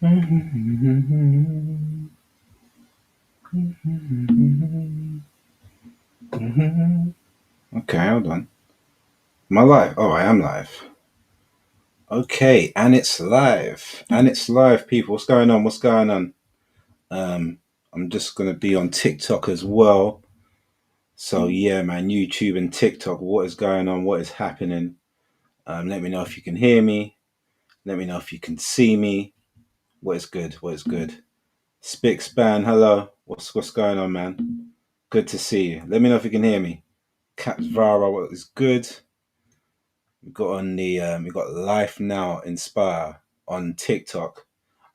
Okay, hold on. Am I live? Oh, I am live. Okay, and it's live. And it's live, people. What's going on? What's going on? Um, I'm just gonna be on TikTok as well. So yeah, man, YouTube and TikTok. What is going on? What is happening? Let me know if you can hear me. Let me know if you can see me. What is good? What is good? Spick Span, hello. What's going on, man? Good to see you. Let me know if you can hear me. Caps Vara, what is good? We got Life Now Inspire on TikTok.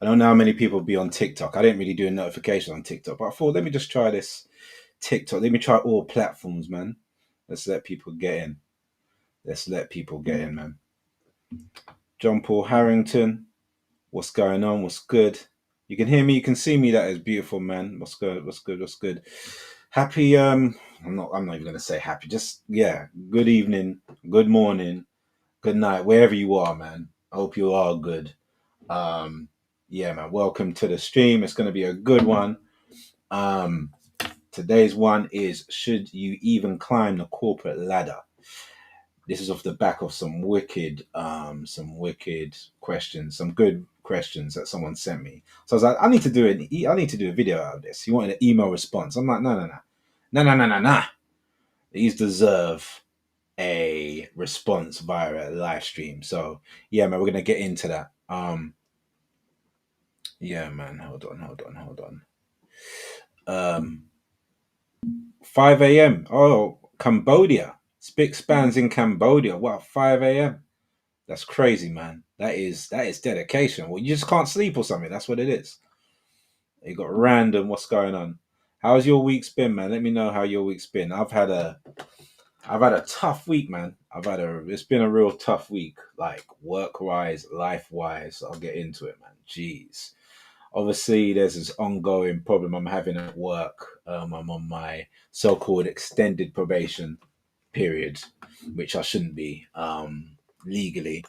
I don't know how many people be on TikTok. I didn't really do a notification on TikTok, but I thought let me just try this TikTok. Let me try all platforms, man. Let's let people get in. Let's let people get in, man. John Paul Harrington, what's going on? What's good? You can hear me, you can see me. That is beautiful, man. What's good? What's good? What's good? Happy I'm not even gonna say happy. Just yeah, good evening, good morning, good night, wherever you are, man. I hope you are good. Um, yeah, man. Welcome to the stream. It's gonna be a good one. Um, Today's one is should you even climb the corporate ladder? This is off the back of some wicked questions, some good questions that someone sent me. So I was like, I need to do a video out of this. He wanted an email response. I'm like, no. These deserve a response via a live stream. So yeah, man, we're gonna get into that. Yeah, man, hold on. Um, 5 a.m. Oh, Cambodia. Spick spans in Cambodia. Wow, 5 a.m. That's crazy, man. That is dedication. Well, you just can't sleep or something. That's what it is. You got random. What's going on? How's your week's been, man? Let me know how your week's been. I've had a tough week, man. It's been a real tough week, like work wise, life wise. I'll get into it, man. Jeez. Obviously, there's this ongoing problem I'm having at work. I'm on my so-called extended probation period, which I shouldn't be legally.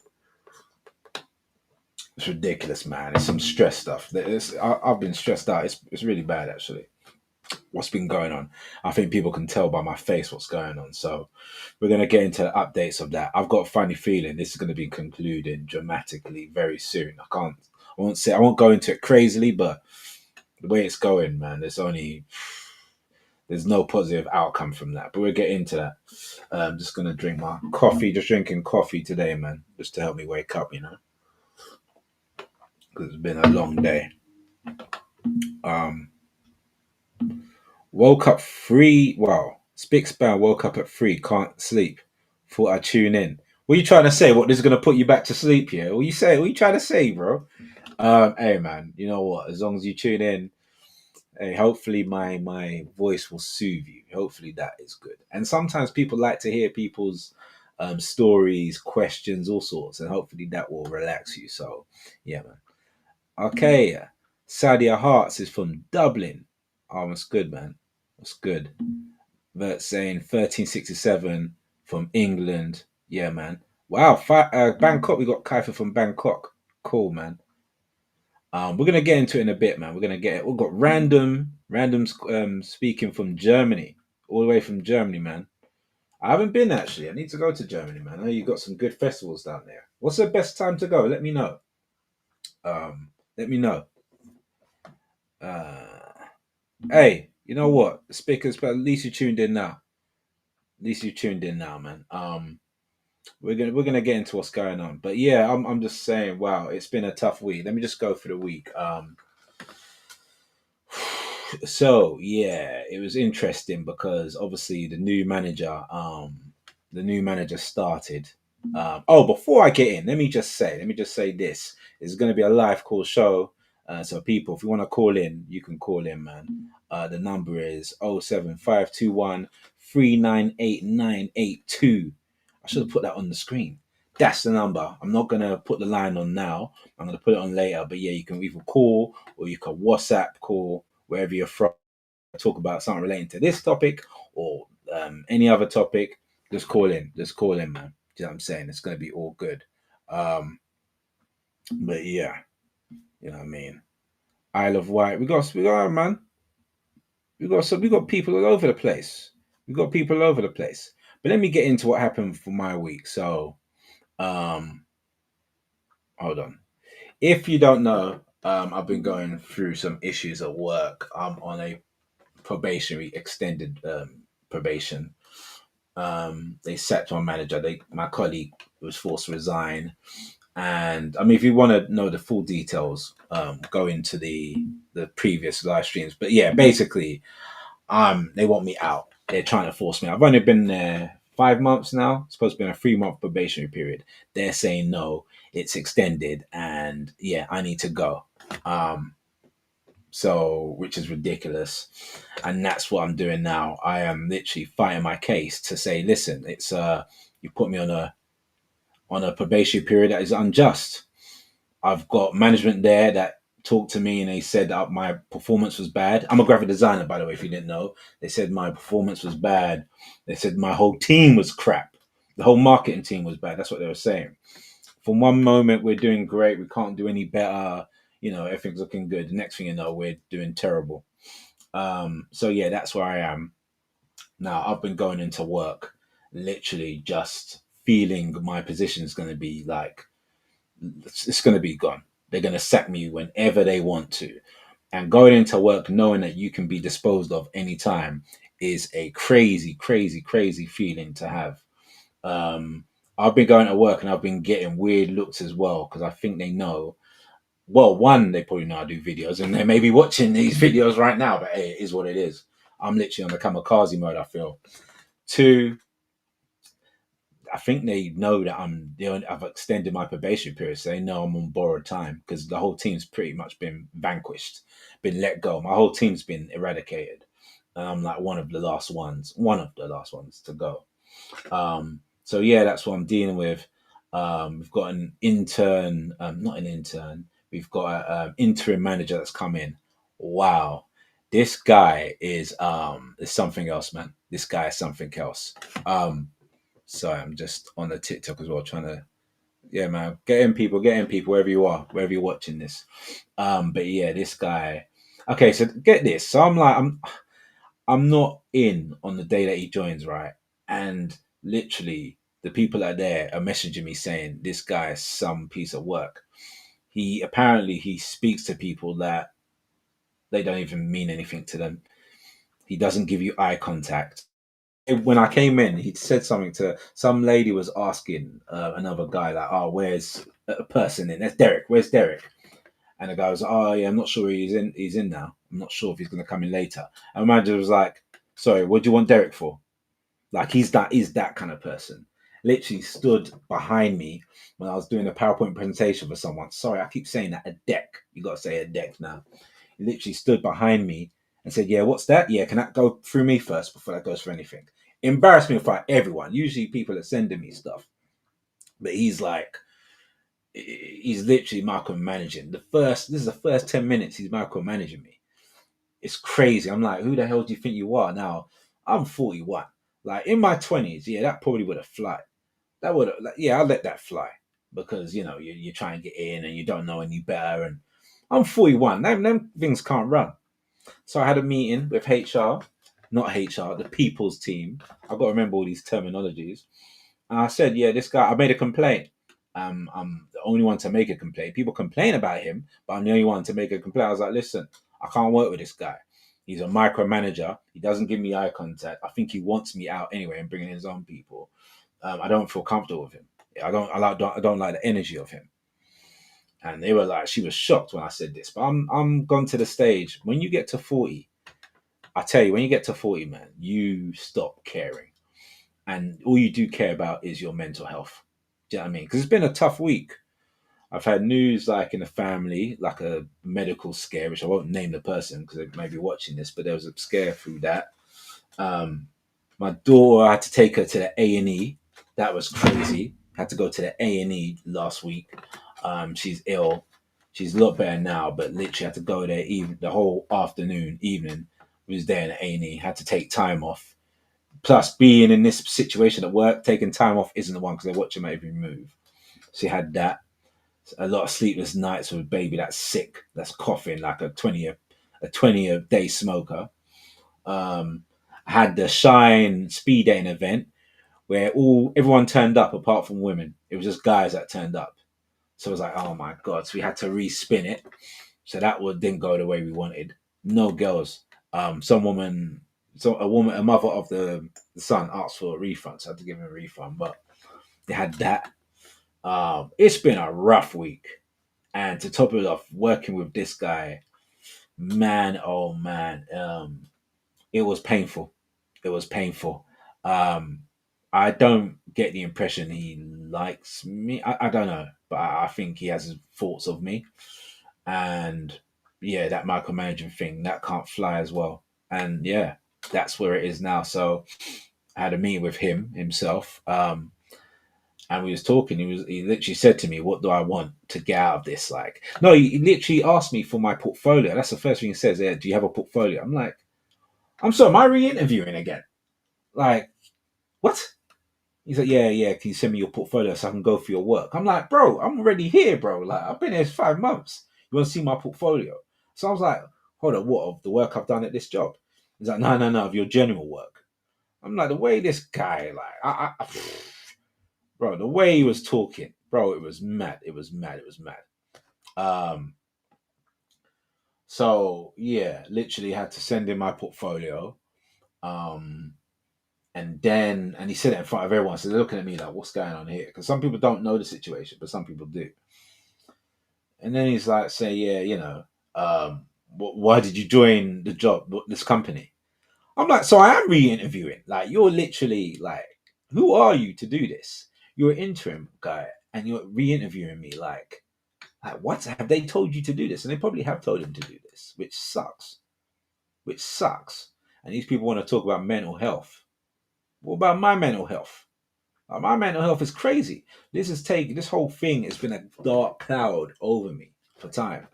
It's ridiculous, man. It's some stress stuff. I've been stressed out. It's really bad, actually. What's been going on? I think people can tell by my face what's going on. So we're gonna get into updates of that. I've got a funny feeling this is gonna be concluding dramatically very soon. I won't go into it crazily, but the way it's going, man, there's no positive outcome from that. But we'll get into that. I'm just gonna drink my coffee. Just drinking coffee today, man, just to help me wake up. Because it's been a long day. Um, Woke up free. Wow, Spickspan woke up at 3. Can't sleep. Thought I'd tune in. What are you trying to say? What, this is gonna put you back to sleep here? What you say? What you trying to say, bro? Hey man, you know what? As long as you tune in, hey, hopefully my voice will soothe you. Hopefully that is good. And sometimes people like to hear people's stories, questions, all sorts, and hopefully that will relax you. So yeah, man. Okay, Sadia Hearts is from Dublin. Oh, that's good, man. That's good. Vert saying 1367 from England. Yeah, man. Wow, Bangkok. We got Kaifa from Bangkok. Cool, man. We're gonna get into it in a bit, man. We're gonna get it. We've got randoms speaking from Germany, all the way from Germany, man. I haven't been actually. I need to go to Germany, man. I know you got some good festivals down there. What's the best time to go? Let me know. Let me know. Uh, hey, you know what? The speakers, but at least you tuned in now. At least you tuned in now, man. We're gonna get into what's going on, but yeah, I'm just saying, wow, it's been a tough week. Let me just go through the week. So yeah, it was interesting because obviously the new manager started. Oh, before I get in, let me just say this. It's going to be a live call show. So people, if you want to call in, you can call in, man. The number is 07521 398 982. I should have put that on the screen. That's the number. I'm not gonna put the line on now. I'm gonna put it on later. But yeah, you can either call or you can WhatsApp call wherever you're from. Talk about something relating to this topic or any other topic. Just call in. Just call in, man. You know what I'm saying? It's gonna be all good. Um, but yeah. You know what I mean? Isle of Wight. We got man. We got people all over the place. We got people all over the place. But let me get into what happened for my week. So, um, hold on. If you don't know, I've been going through some issues at work. I'm on a probationary extended probation. They sacked my manager. My colleague was forced to resign. And I mean, if you want to know the full details, go into the previous live streams. But yeah, basically, they want me out. They're trying to force me. I've only been there 5 months now. It's supposed to be a 3 month probationary period. They're saying no, it's extended, and yeah, I need to go. Um, so which is ridiculous, and that's what I'm doing now. I am literally fighting my case to say, listen, it's you put me on a probationary period that is unjust. I've got management there that talked to me and they said that my performance was bad. I'm a graphic designer, by the way, if you didn't know. They said my performance was bad. They said my whole team was crap. The whole marketing team was bad. That's what they were saying. From one moment, we're doing great. We can't do any better. You know, everything's looking good. The next thing you know, we're doing terrible. So yeah, that's where I am now. I've been going into work, literally just feeling my position is going to be like it's going to be gone. They're going to sack me whenever they want to. And going into work knowing that you can be disposed of anytime is a crazy, crazy, crazy feeling to have. Um, I've been going to work and I've been getting weird looks as well because I think they know. Well, one, they probably know I do videos and they may be watching these videos right now, but hey, it is what it is. I'm literally on the kamikaze mode, I feel. Two, I think they know that I've extended my probation period, so they know I'm on borrowed time because the whole team's pretty much been vanquished, been let go. My whole team's been eradicated, and I'm like one of the last ones to go. So yeah, that's what I'm dealing with. We've got an intern, not an intern. We've got an interim manager that's come in. Wow, this guy is something else, man. This guy is something else. Sorry, I'm just on the TikTok as well, trying to yeah, man, get in people wherever you are, wherever you're watching this. But yeah, this guy. Okay, so get this. So I'm not in on the day that he joins, right? And literally, the people that are there are messaging me saying this guy is some piece of work. He speaks to people that they don't even mean anything to them. He doesn't give you eye contact. When I came in, he said something to some lady was asking another guy like, "Oh, where's a person in? That's Derek. Where's Derek?" And the guy was, like, "Oh, yeah, I'm not sure he's in. He's in now. I'm not sure if he's going to come in later." And the manager was like, "Sorry, what do you want Derek for?" Like he's that kind of person. Literally stood behind me when I was doing a PowerPoint presentation for someone. Sorry, I keep saying that a deck. You got to say a deck now. He literally stood behind me and said, "Yeah, what's that? Yeah, can that go through me first before that goes for anything?" Embarrassed me in front of everyone. Usually people are sending me stuff, but he's literally micromanaging. This is the first 10 minutes he's micromanaging me. It's crazy. I'm like, who the hell do you think you are? Now I'm 41. Like in my 20s, yeah, that probably would have fly. That would have, like, yeah, I'll let that fly because you know you try and get in and you don't know any better. And I'm 41. Them things can't run. So I had a meeting with HR, not HR, the people's team. I've got to remember all these terminologies. And I said, yeah, this guy, I made a complaint. I'm the only one to make a complaint. People complain about him, but I'm the only one to make a complaint. I was like, listen, I can't work with this guy. He's a micromanager. He doesn't give me eye contact. I think he wants me out anyway and bringing his own people. I don't feel comfortable with him. I don't like the energy of him. And they were like, she was shocked when I said this. But I'm gone to the stage. When you get to 40, I tell you, when you get to 40, man, you stop caring. And all you do care about is your mental health. Do you know what I mean? Because it's been a tough week. I've had news like in the family, like a medical scare, which I won't name the person because they may be watching this, but there was a scare through that. Um, my daughter, I had to take her to the A&E. That was crazy. Had to go to the A&E last week. She's ill. She's a lot better now, but literally had to go there even the whole evening. Was there in the A&E. Had to take time off. Plus, being in this situation at work, taking time off isn't the one because they're watching my every move. She had that. A lot of sleepless nights with a baby that's sick, that's coughing like a 20 day smoker. I had the Shine speed dating event where everyone turned up apart from women. It was just guys that turned up. So I was like, oh my god! So we had to respin it. So that one didn't go the way we wanted. No girls. Some woman, a mother of the son asked for a refund, so I had to give him a refund. But they had that. It's been a rough week, and to top it off, working with this guy, man, oh man, it was painful. It was painful. Um, I don't get the impression he likes me. I don't know, but I think he has his thoughts of me. And yeah, that micromanaging thing that can't fly as well. And yeah, that's where it is now. So I had a meeting with him himself, and we was talking. He literally said to me, "What do I want to get out of this?" Like, no, he literally asked me for my portfolio. That's the first thing he says. Yeah, do you have a portfolio? I'm like, I'm sorry, am I re-interviewing again? Like, what? He's like, yeah, yeah. Can you send me your portfolio so I can go for your work? I'm like, bro, I'm already here, bro. Like, I've been here 5 months. You want to see my portfolio? So I was like, hold on, what of the work I've done at this job? He's like, no, no, no, of your general work. I'm like, the way this guy, like, bro, the way he was talking, bro, it was mad. It was mad. It was mad. Um, so yeah, literally had to send in my portfolio. Um, and he said it in front of everyone. So they're looking at me like, what's going on here? Because some people don't know the situation, but some people do. And then he's like, say, yeah, why did you join the job, this company? I'm like, so I am re-interviewing. Like, you're literally like, who are you to do this? You're an interim guy, and you're re-interviewing me. Like what have they told you to do this? And they probably have told him to do this, which sucks. Which sucks. And these people want to talk about mental health. What about my mental health? My mental health is crazy. This whole thing has been a dark cloud over me for time,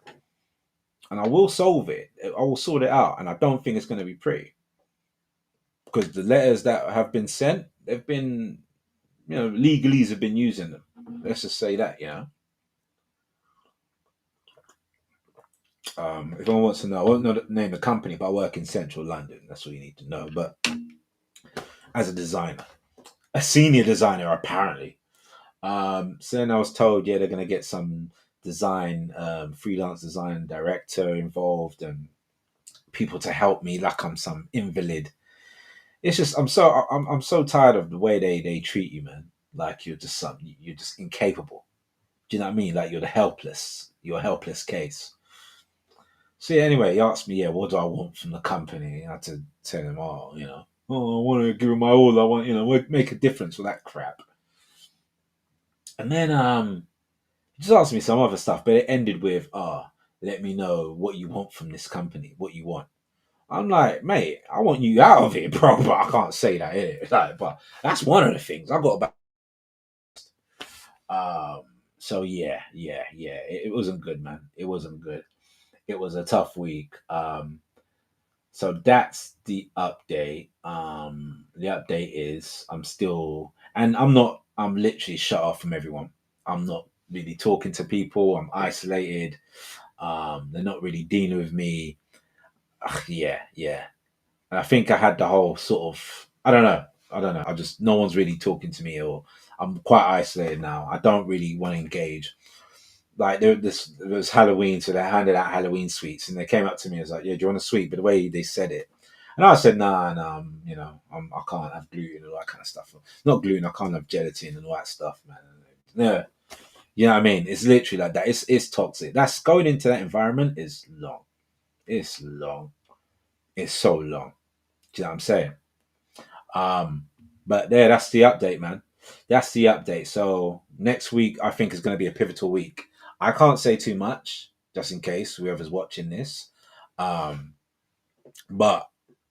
and I will solve it. I will sort it out, and I don't think it's going to be pretty because the letters that have been sent, they've been, legalese have been using them. Let's just say that, if anyone wants to know, I won't name the company, but I work in central London. That's all you need to know. But as a designer, a senior designer, apparently. So then I was told, yeah, they're going to get some freelance design director involved and people to help me like I'm some invalid. It's just I'm so tired of the way they treat you, man. Like you're just incapable. Do you know what I mean? Like you're a helpless case. So yeah, anyway, he asked me, yeah, what do I want from the company? I had to tell him, I want to give him my all. I want, make a difference with that crap. And then he just asked me some other stuff, but it ended with, let me know what you want from this company, what you want. I'm like, mate, I want you out of it, bro, but I can't say that, innit? Like, but that's one of the things I got about. Um, so yeah, it wasn't good, man. It wasn't good. It was a tough week. So that's the update. The update is I'm literally shut off from everyone. I'm not really talking to people. I'm isolated. They're not really dealing with me. Ugh, yeah, yeah. And I think I had the whole sort of, I don't know. I don't know. No one's really talking to me, or I'm quite isolated now. I don't really want to engage. Like there was Halloween, so they handed out Halloween sweets, and they came up to me and was like, "Yeah, do you want a sweet?" But the way they said it, and I said, "Nah, nah, I can't have gluten and all that kind of stuff. Not gluten, I can't have gelatin and all that stuff, man." Yeah, you know what I mean? It's literally like that. It's toxic. That's going into that environment is long. It's long. It's so long. Do you know what I'm saying? Um, but there, that's the update, man. That's the update. So next week, I think is going to be a pivotal week. I can't say too much, just in case whoever's watching this. Um, but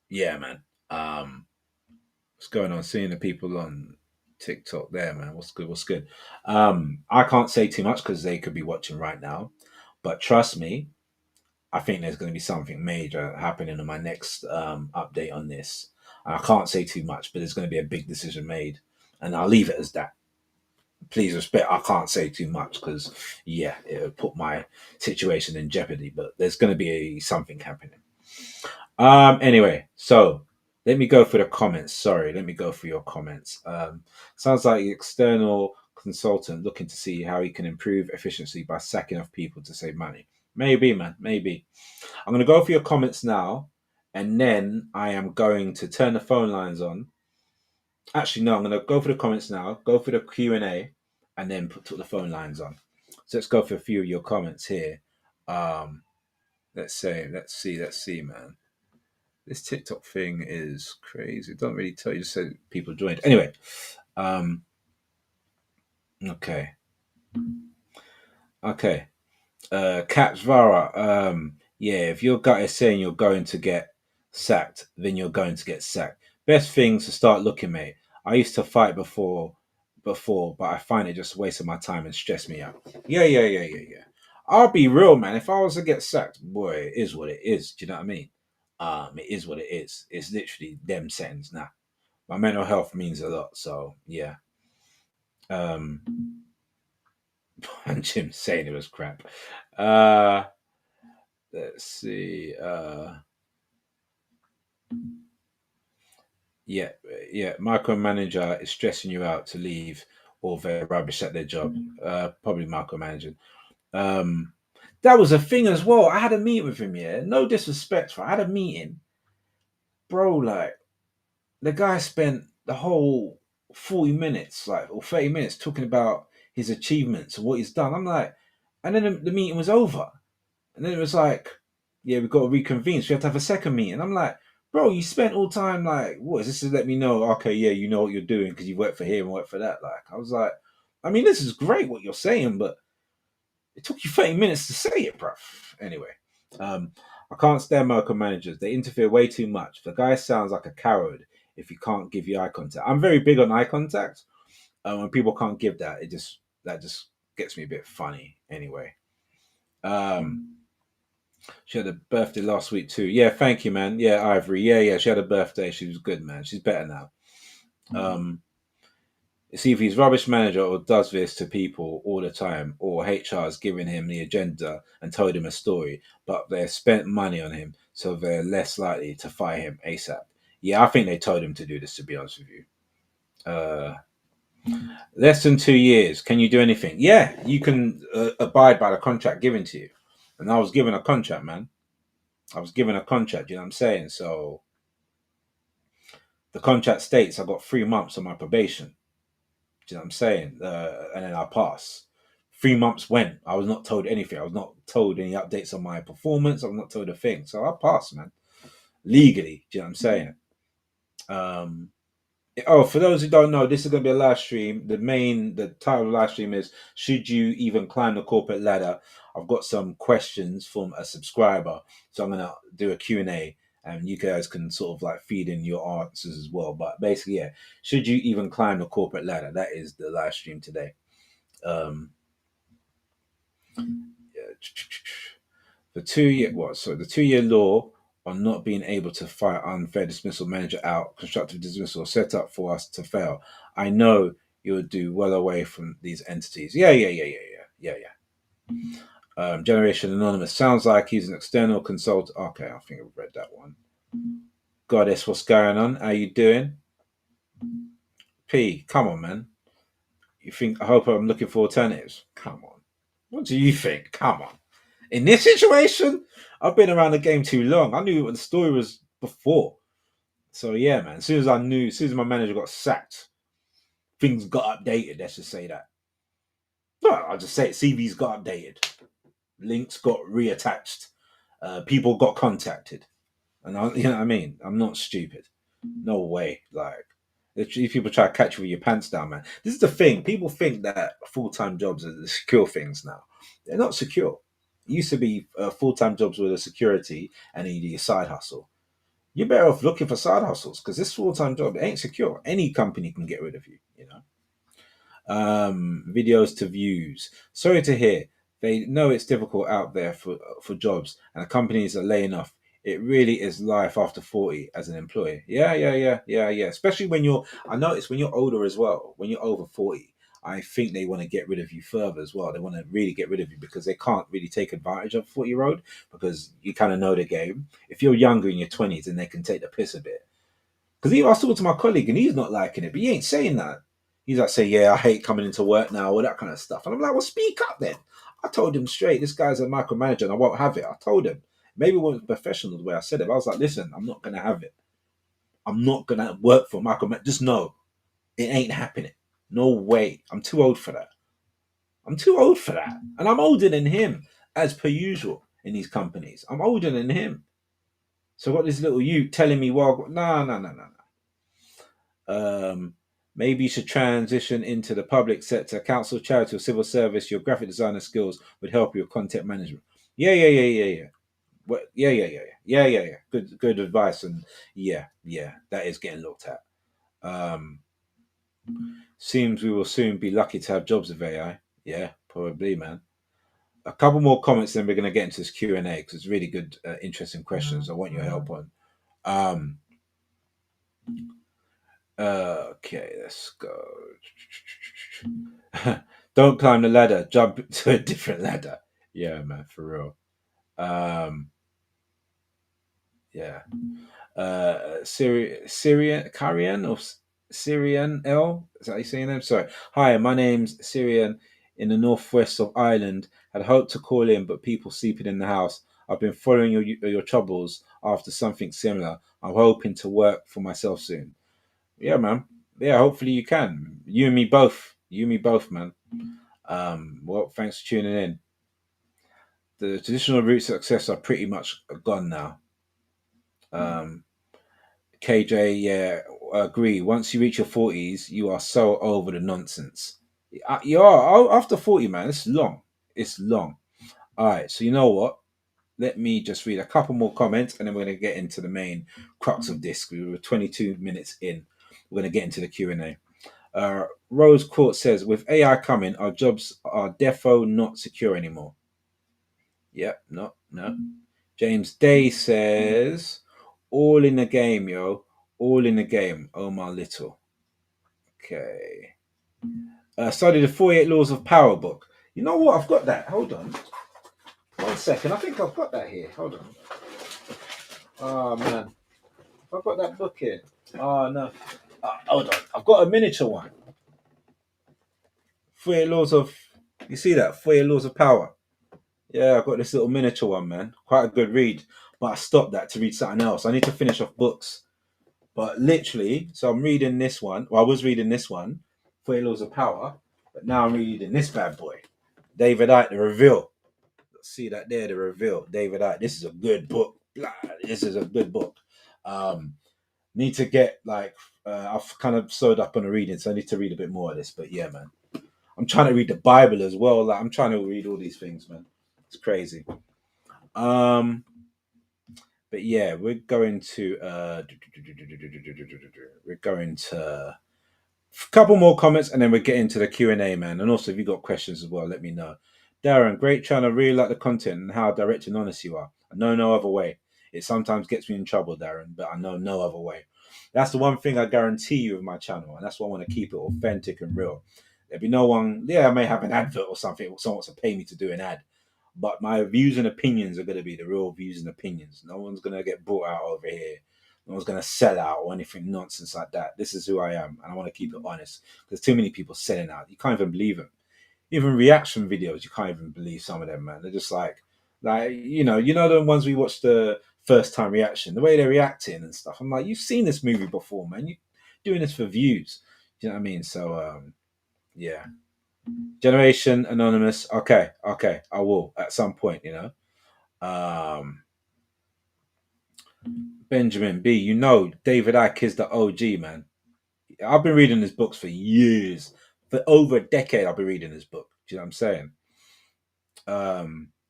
yeah, man. What's going on? Seeing the people on TikTok there, man. What's good? What's good? I can't say too much because they could be watching right now. But trust me, I think there's going to be something major happening in my next update on this. I can't say too much, but there's going to be a big decision made, and I'll leave it as that. Please respect. I can't say too much because yeah, it would put my situation in jeopardy. But there's going to be something happening. Anyway, so let me go for the comments. Sorry, let me go for your comments. Sounds like the external consultant looking to see how he can improve efficiency by sacking off people to save money. Maybe, man, maybe. I'm going to go for your comments now, and then I am going to turn the phone lines on. Actually, no, I'm going to go for the comments now, go for the Q&A, and then put the phone lines on. So let's go for a few of your comments here. Um, let's see, man. This TikTok thing is crazy. It doesn't really tell you, so people joined. Anyway, um, okay, okay. Caps Vara, yeah, if your gut is saying you're going to get sacked, then you're going to get sacked. Best thing to start looking, mate. I used to fight before, but I find it just a waste of my time and stress me out. Yeah. I'll be real, man. If I was to get sacked, boy, it is what it is. Do you know what I mean? It is what it is. It's literally them settings now. My mental health means a lot, so yeah. Um, and Jim saying it was crap. Uh, let's see. Yeah, yeah. Micromanager is stressing you out to leave, or they're rubbish at their job. Probably micromanaging. Um, that was a thing as well. I had a meeting with him. Yeah, no disrespect, I had a meeting, bro. Like the guy spent the whole 40 minutes, like or 30 minutes, talking about his achievements and what he's done. I'm like, and then the meeting was over. And then it was like, yeah, we've got to reconvene. So we have to have a second meeting. I'm like, bro, you spent all time like, what is this to let me know? Okay, yeah, you know what you're doing because you work for here and work for that. Like, I was like, I mean, this is great what you're saying, but it took you 30 minutes to say it, bruv. Anyway, um, I can't stand micromanagers. They interfere way too much. The guy sounds like a coward if he can't give you eye contact. I'm very big on eye contact. When people can't give that, that just gets me a bit funny. Anyway, um, she had a birthday last week too. Yeah, thank you, man. Yeah, Ivory. Yeah. She had a birthday. She was good, man. She's better now. Um, it's either he's rubbish manager or does this to people all the time, or HR is giving him the agenda and told him a story, but they've spent money on him, so they're less likely to fire him ASAP. Yeah, I think they told him to do this, to be honest with you. Uh, Less than 2 years. Can you do anything? Yeah, you can abide by the contract given to you. And I was given a contract, man. I was given a contract, you know what I'm saying? So the contract states I got 3 months on my probation. Do you know what I'm saying? And then I pass. 3 months went. I was not told anything. I was not told any updates on my performance. I was not told a thing. So I passed, man. Legally. Do you know what I'm saying? Um, oh, for those who don't know, this is going to be a live stream. The title of the live stream is "Should You Even Climb the Corporate Ladder?" I've got some questions from a subscriber, so I'm going to do a Q&A, and you guys can sort of like feed in your answers as well. But basically, yeah, should you even climb the corporate ladder? That is the live stream today. Um, yeah. The 2 year law on not being able to fire unfair dismissal manager out, constructive dismissal set up for us to fail. I know you would do well away from these entities. Yeah. Generation Anonymous sounds like he's an external consultant. Okay, I think I've read that one. Goddess, what's going on? How you doing? P, come on, man. You think I hope I'm looking for alternatives? Come on. What do you think? Come on. In this situation, I've been around the game too long. I knew what the story was before. So yeah, man. As soon as my manager got sacked, things got updated. Let's just say that. No, I'll just say it. CVs got updated. Links got reattached. People got contacted. And you know what I mean? I'm not stupid. No way. Like, if people try to catch you with your pants down, man. This is the thing. People think that full-time jobs are the secure things now. They're not secure. It used to be full-time jobs with a security and then you do your side hustle. You're better off looking for side hustles because this full-time job ain't secure. Any company can get rid of you, you know. Videos to views. Sorry to hear. They know it's difficult out there for jobs, and the companies are laying off. It really is life after 40 as an employee. Yeah. Especially when you're. I notice when you're older as well. When you're over 40, I think they want to get rid of you further as well. They want to really get rid of you because they can't really take advantage of 40-year-old because you kind of know the game. If you're younger in your 20s, then they can take the piss a bit. Because I was talking to my colleague and he's not liking it, but he ain't saying that. He's like, say, yeah, I hate coming into work now, all that kind of stuff. And I'm like, well, speak up then. I told him straight, this guy's a micromanager and I won't have it. I told him. Maybe it wasn't professional the way I said it. But I was like, listen, I'm not going to have it. I'm not going to work for micromanager. Just know it ain't happening. No way. I'm too old for that. I'm too old for that. And I'm older than him, as per usual in these companies. I'm older than him. So what this little you telling me, well, no. Maybe you should transition into the public sector, council, charity, or civil service. Your graphic designer skills would help your content management. Yeah. What? Yeah. Good advice, and yeah, that is getting looked at. Um, Seems we will soon be lucky to have jobs with AI. Yeah, probably, man. A couple more comments, then we're going to get into this Q&A because it's really good, interesting questions. I want your help on. Um, okay, let's go. Don't climb the ladder. Jump to a different ladder. Yeah, man, for real. Yeah. Syrian Karian or Syrian L? Is that how you saying them? Sorry. Hi, my name's Syrian in the northwest of Ireland. Had hoped to call in, but people sleeping in the house. I've been following your troubles after something similar. I'm hoping to work for myself soon. Yeah, man. Yeah, hopefully you can. You and me both. You and me both, man. Well, thanks for tuning in. The traditional routes to success are pretty much gone now. KJ, yeah, agree. Once you reach your 40s, you are so over the nonsense. You are after 40, man. It's long. It's long. All right. So you know what? Let me just read a couple more comments, and then we're going to get into the main crux of this. We were 22 minutes in. We're going to get into the Q&A. Rose Court says, with AI coming, our jobs are defo not secure anymore. Yep, no. James Day says, all in the game, yo. All in the game. Oh, my little. Okay. Study the 48 Laws of Power book. You know what? I've got that. Hold on. 1 second. I think I've got that here. Hold on. Oh, man. I've got that book here. Oh, no. Hold on. I've got a miniature one. 48 Laws of... You see that? 48 Laws of Power. Yeah, I've got this little miniature one, man. Quite a good read. But I stopped that to read something else. I need to finish off books. But literally, so I'm reading this one. Well, I was reading this one, 48 Laws of Power. But now I'm reading this bad boy. David Icke, The Reveal. See that there, The Reveal. David Icke. This is a good book. This is a good book. Need to get, like, I've kind of slowed up on the reading, so I need to read a bit more of this. But yeah, man. I'm trying to read the Bible as well. Like, I'm trying to read all these things, man. It's crazy. But yeah, we're going to a couple more comments, and then we'll get into the Q&A, man. And also, if you got questions as well, let me know. Darren, great channel. Really like the content and how direct and honest you are. I know no other way. It sometimes gets me in trouble, Darren, but I know no other way. That's the one thing I guarantee you with my channel, and that's why I want to keep it authentic and real. There'll be no one. Yeah, I may have an advert or something. Someone wants to pay me to do an ad, but my views and opinions are going to be the real views and opinions. No one's going to get brought out over here. No one's going to sell out or anything nonsense like that. This is who I am, and I want to keep it honest. There's too many people selling out. You can't even believe them. Even reaction videos, you can't even believe some of them, man. They're just like you know the ones we watched the first time reaction, the way they're reacting and stuff. I'm like, you've seen this movie before, man. You're doing this for views. Do you know what I mean? So yeah. Generation Anonymous. Okay. I will at some point, you know. Benjamin B. You know, David Icke is the OG, man. I've been reading his books for years. For over a decade, I've been reading his book. Do you know what I'm saying?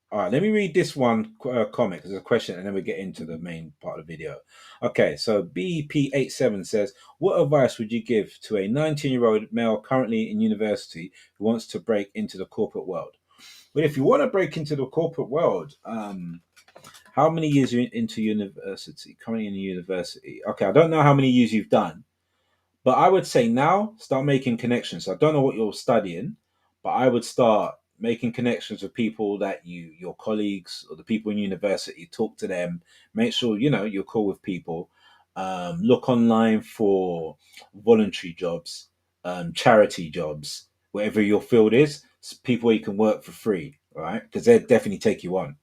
All right, let me read this one comment because there's a question, and then we get into the main part of the video. Okay, so BP87 says, what advice would you give to a 19-year-old male currently in university who wants to break into the corporate world? Well, if you want to break into the corporate world, how many years are you into university? Currently in the university. Okay, I don't know how many years you've done, But I would say now start making connections. So I don't know what you're studying, but I would start making connections with people that your colleagues or the people in university. Talk to them. Make sure you're cool with people. Look online for voluntary jobs, charity jobs, whatever your field is. People you can work for free, right? Because they'll definitely take you on.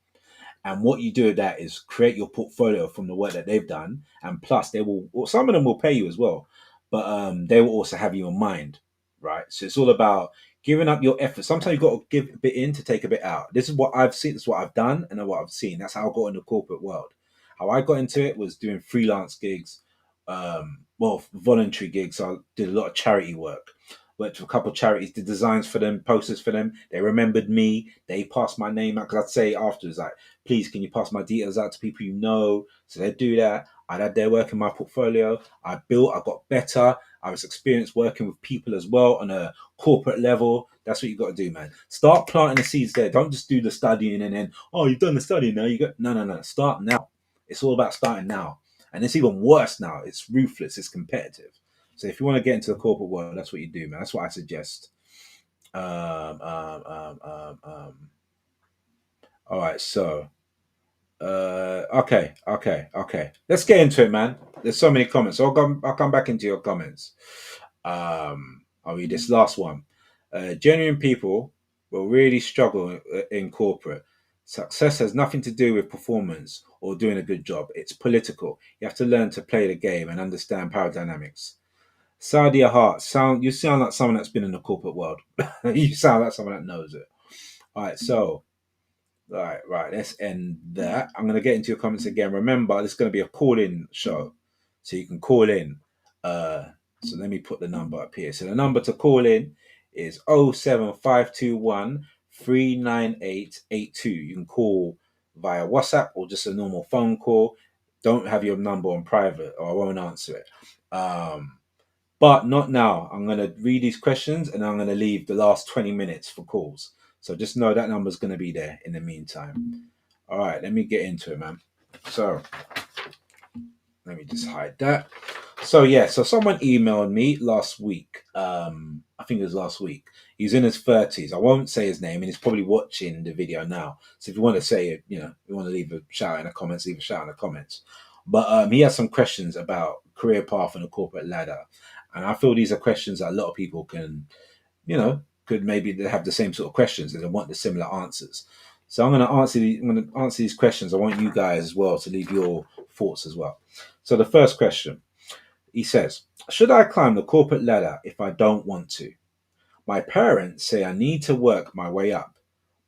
And what you do with that is create your portfolio from the work that they've done, and plus they will. Well, some of them will pay you as well, but they will also have you in mind, right? So it's all about giving up your effort. Sometimes you've got to give a bit in to take a bit out. This is what I've seen. This is what I've done, and what I've seen. That's how I got in the corporate world. How I got into it was doing freelance gigs, voluntary gigs. So I did a lot of charity work. Worked for a couple of charities, did designs for them, posters for them. They remembered me. They passed my name out because I'd say afterwards, like, please, can you pass my details out to people you know? So they'd do that. I'd had their work in my portfolio. I got better. I was experienced working with people as well on a corporate level. That's what you got to do, man. Start planting the seeds there. Don't just do the studying and then, oh, you've done the studying now. No. Start now. It's all about starting now. And it's even worse now. It's ruthless. It's competitive. So if you want to get into the corporate world, that's what you do, man. That's what I suggest. All right, so okay. Let's get into it, man. There's so many comments. So I'll come back into your comments. I'll read this last one. Genuine people will really struggle in corporate. Success has nothing to do with performance or doing a good job. It's political. You have to learn to play the game and understand power dynamics. Sadia Hart, you sound like someone that's been in the corporate world. You sound like someone that knows it. All right, so right. Let's end that. I'm going to get into your comments again. Remember, this is going to be a call-in show, so you can call in. So let me put the number up here. So the number to call in is 07521 39882. You can call via WhatsApp or just a normal phone call. Don't have your number on private, or I won't answer it. But not now. I'm going to read these questions and I'm going to leave the last 20 minutes for calls. So just know that number's going to be there in the meantime. All right, let me get into it, man. So let me just hide that. So someone emailed me last week. I think it was last week. He's in his 30s. I won't say his name, and he's probably watching the video now. So if you want to say it, you want to leave a shout in the comments, leave a shout in the comments. But he has some questions about career path and the corporate ladder. And I feel these are questions that a lot of people could maybe have the same sort of questions and they want the similar answers. So I'm going to answer these questions. I want you guys as well to leave your thoughts as well. So the first question, he says, should I climb the corporate ladder if I don't want to? My parents say I need to work my way up,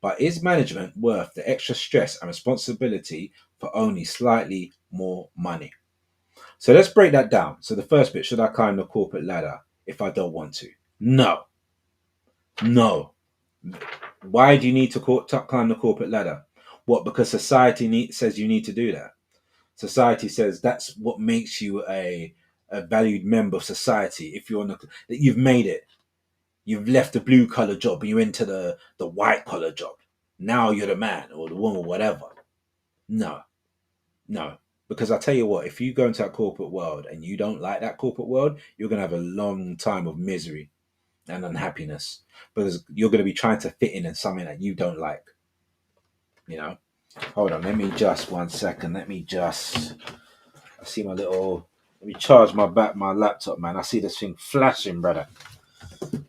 but is management worth the extra stress and responsibility for only slightly more money? So let's break that down. So the first bit, should I climb the corporate ladder if I don't want to? No. Why do you need to climb the corporate ladder? What? Because society says you need to do that. Society says that's what makes you a valued member of society. If you're that you've made it, you've left the blue collar job and you're into the white collar job. Now you're the man or the woman, whatever. No, no. Because I tell you what, if you go into that corporate world and you don't like that corporate world, you're going to have a long time of misery and unhappiness because you're going to be trying to fit in something that you don't like. Hold on, let me just 1 second. I see my little. Let me charge my laptop, man. I see this thing flashing, brother.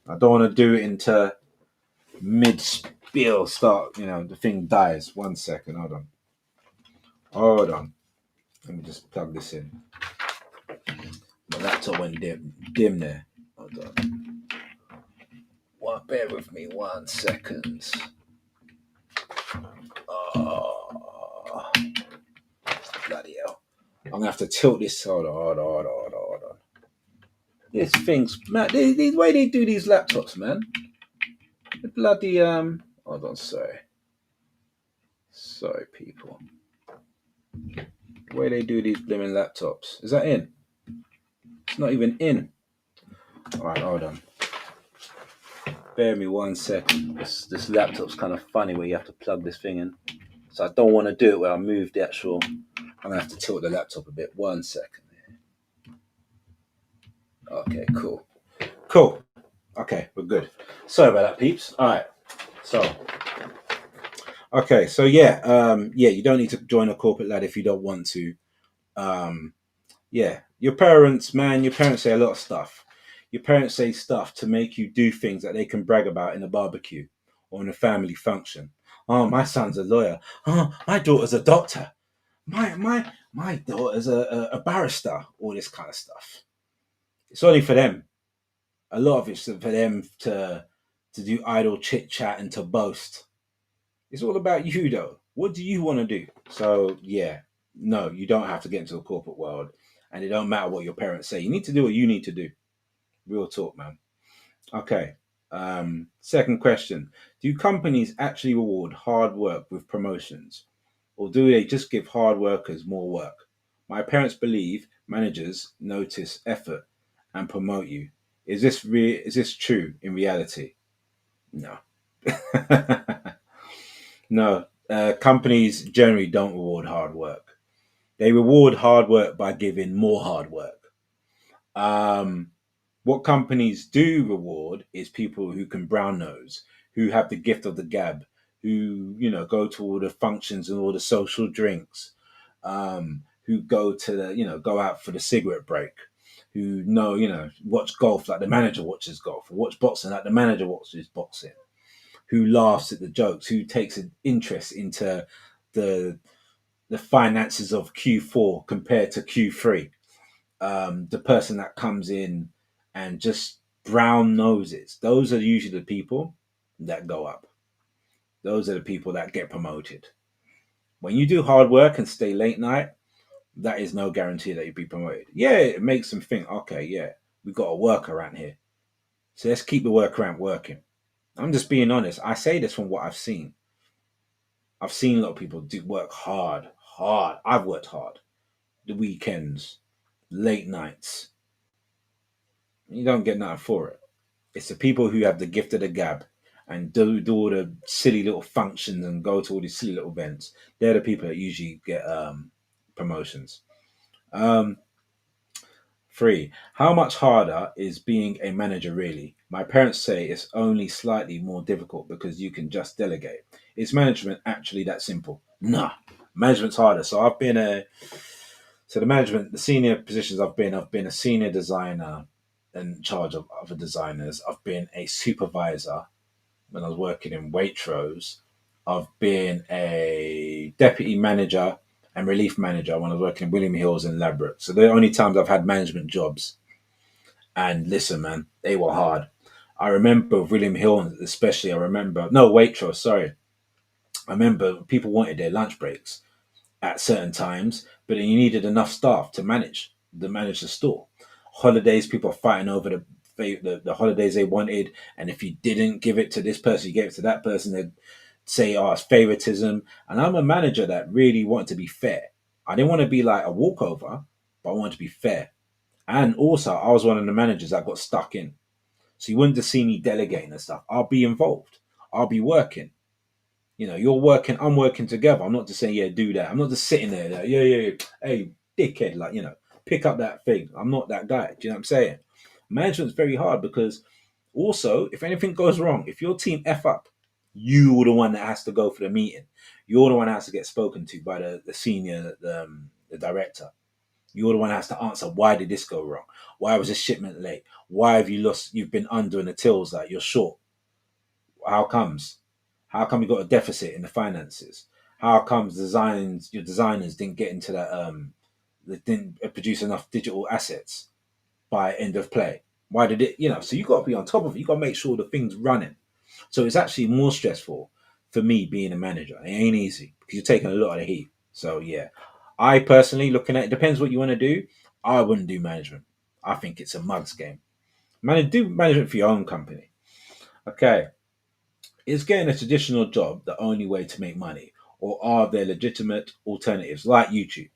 I don't want to do it into mid spiel. The thing dies. 1 second. Hold on. Let me just plug this in. My laptop went dim there. Hold on. Bear with me 1 second. Oh, bloody hell. I'm going to have to tilt this. Hold on. These things, man, the way they do these laptops, man. The bloody, hold on, sorry, people. The way they do these blimmin' laptops. Is that in? It's not even in. Alright, hold on. Bear me 1 second. This laptop's kind of funny where you have to plug this thing in. So I don't want to do it where I move the actual. I'm going to have to tilt the laptop a bit. 1 second. Okay, cool. Cool. Okay, we're good. Sorry about that, peeps. All right. So, okay, so yeah, yeah, you don't need to join a corporate ladder if you don't want to. Um, yeah, your parents, man, your parents say a lot of stuff. Your parents say stuff to make you do things that they can brag about in a barbecue or in a family function. Oh, my son's a lawyer. Oh, my daughter's a doctor. My daughter's a barrister. All this kind of stuff. It's only for them. A lot of it's for them to do idle chit chat and to boast. It's all about you though. What do you want to do? So yeah, no, you don't have to get into the corporate world, and it don't matter what your parents say. You need to do what you need to do. Real talk, man. Okay. Second question: do companies actually reward hard work with promotions, or do they just give hard workers more work? My parents believe managers notice effort and promote you. Is this true in reality? No. No, companies generally don't reward hard work. They reward hard work by giving more hard work. Um, what companies do reward is people who can brown nose, who have the gift of the gab, who go to all the functions and all the social drinks, who go to go out for the cigarette break, who watch golf like the manager watches golf, or watch boxing like the manager watches boxing, who laughs at the jokes, who takes an interest into the the finances of Q4 compared to Q3. The person that comes in and just brown noses, those are usually the people that go up. Those are the people that get promoted. When you do hard work and stay late night, that is no guarantee that you'll be promoted. Yeah, it makes them think, okay, yeah, we got a work around here. So let's keep the work around working. I'm just being honest. I say this from what I've seen. I've seen a lot of people do work hard, hard. I've worked hard. The weekends, late nights. You don't get nothing for it. It's the people who have the gift of the gab and do all the silly little functions and go to all these silly little events. They're the people that usually get promotions. Um, Three, how much harder is being a manager really? My parents say it's only slightly more difficult because you can just delegate. Is management actually that simple? Nah, management's harder. So the management, the senior positions I've been a senior designer in charge of other designers. I've been a supervisor when I was working in Waitrose. I've been a deputy manager and relief manager when I was working in William Hills and Labrador. So the only times I've had management jobs. And listen, man, they were hard. I remember William Hill, especially. I remember no Waitrose. Sorry, I remember people wanted their lunch breaks at certain times, but then you needed enough staff to manage the store. Holidays, people are fighting over the holidays they wanted, and if you didn't give it to this person, you gave it to that person, they'd say, "Oh, it's favoritism." And I'm a manager that really wanted to be fair. I didn't want to be like a walkover, but I wanted to be fair. And also, I was one of the managers that got stuck in. So you wouldn't just see me delegating and stuff. I'll be involved. I'll be working. You're working, I'm working together. I'm not just saying, yeah, do that. I'm not just sitting there, like, yeah, yeah, yeah, hey, dickhead, like, pick up that thing. I'm not that guy. Do you know what I'm saying? Management's very hard because also, if anything goes wrong, if your team F up, you're the one that has to go for the meeting. You're the one that has to get spoken to by the senior, the director. You're the one that has to answer, why did this go wrong? Why was this shipment late? Why have you lost, you've been under in the tills, like you're short? How comes? How come you got a deficit in the finances? How comes your designers didn't get into that they didn't produce enough digital assets by end of play? Why did it, so you gotta be on top of it. You gotta make sure the thing's running. So it's actually more stressful for me being a manager. It ain't easy because you're taking a lot of the heat. So yeah. I personally looking at it depends what you want to do. I wouldn't do management. I think it's a mugs game. Do management for your own company. Okay. Is getting a traditional job the only way to make money, or are there legitimate alternatives like YouTube?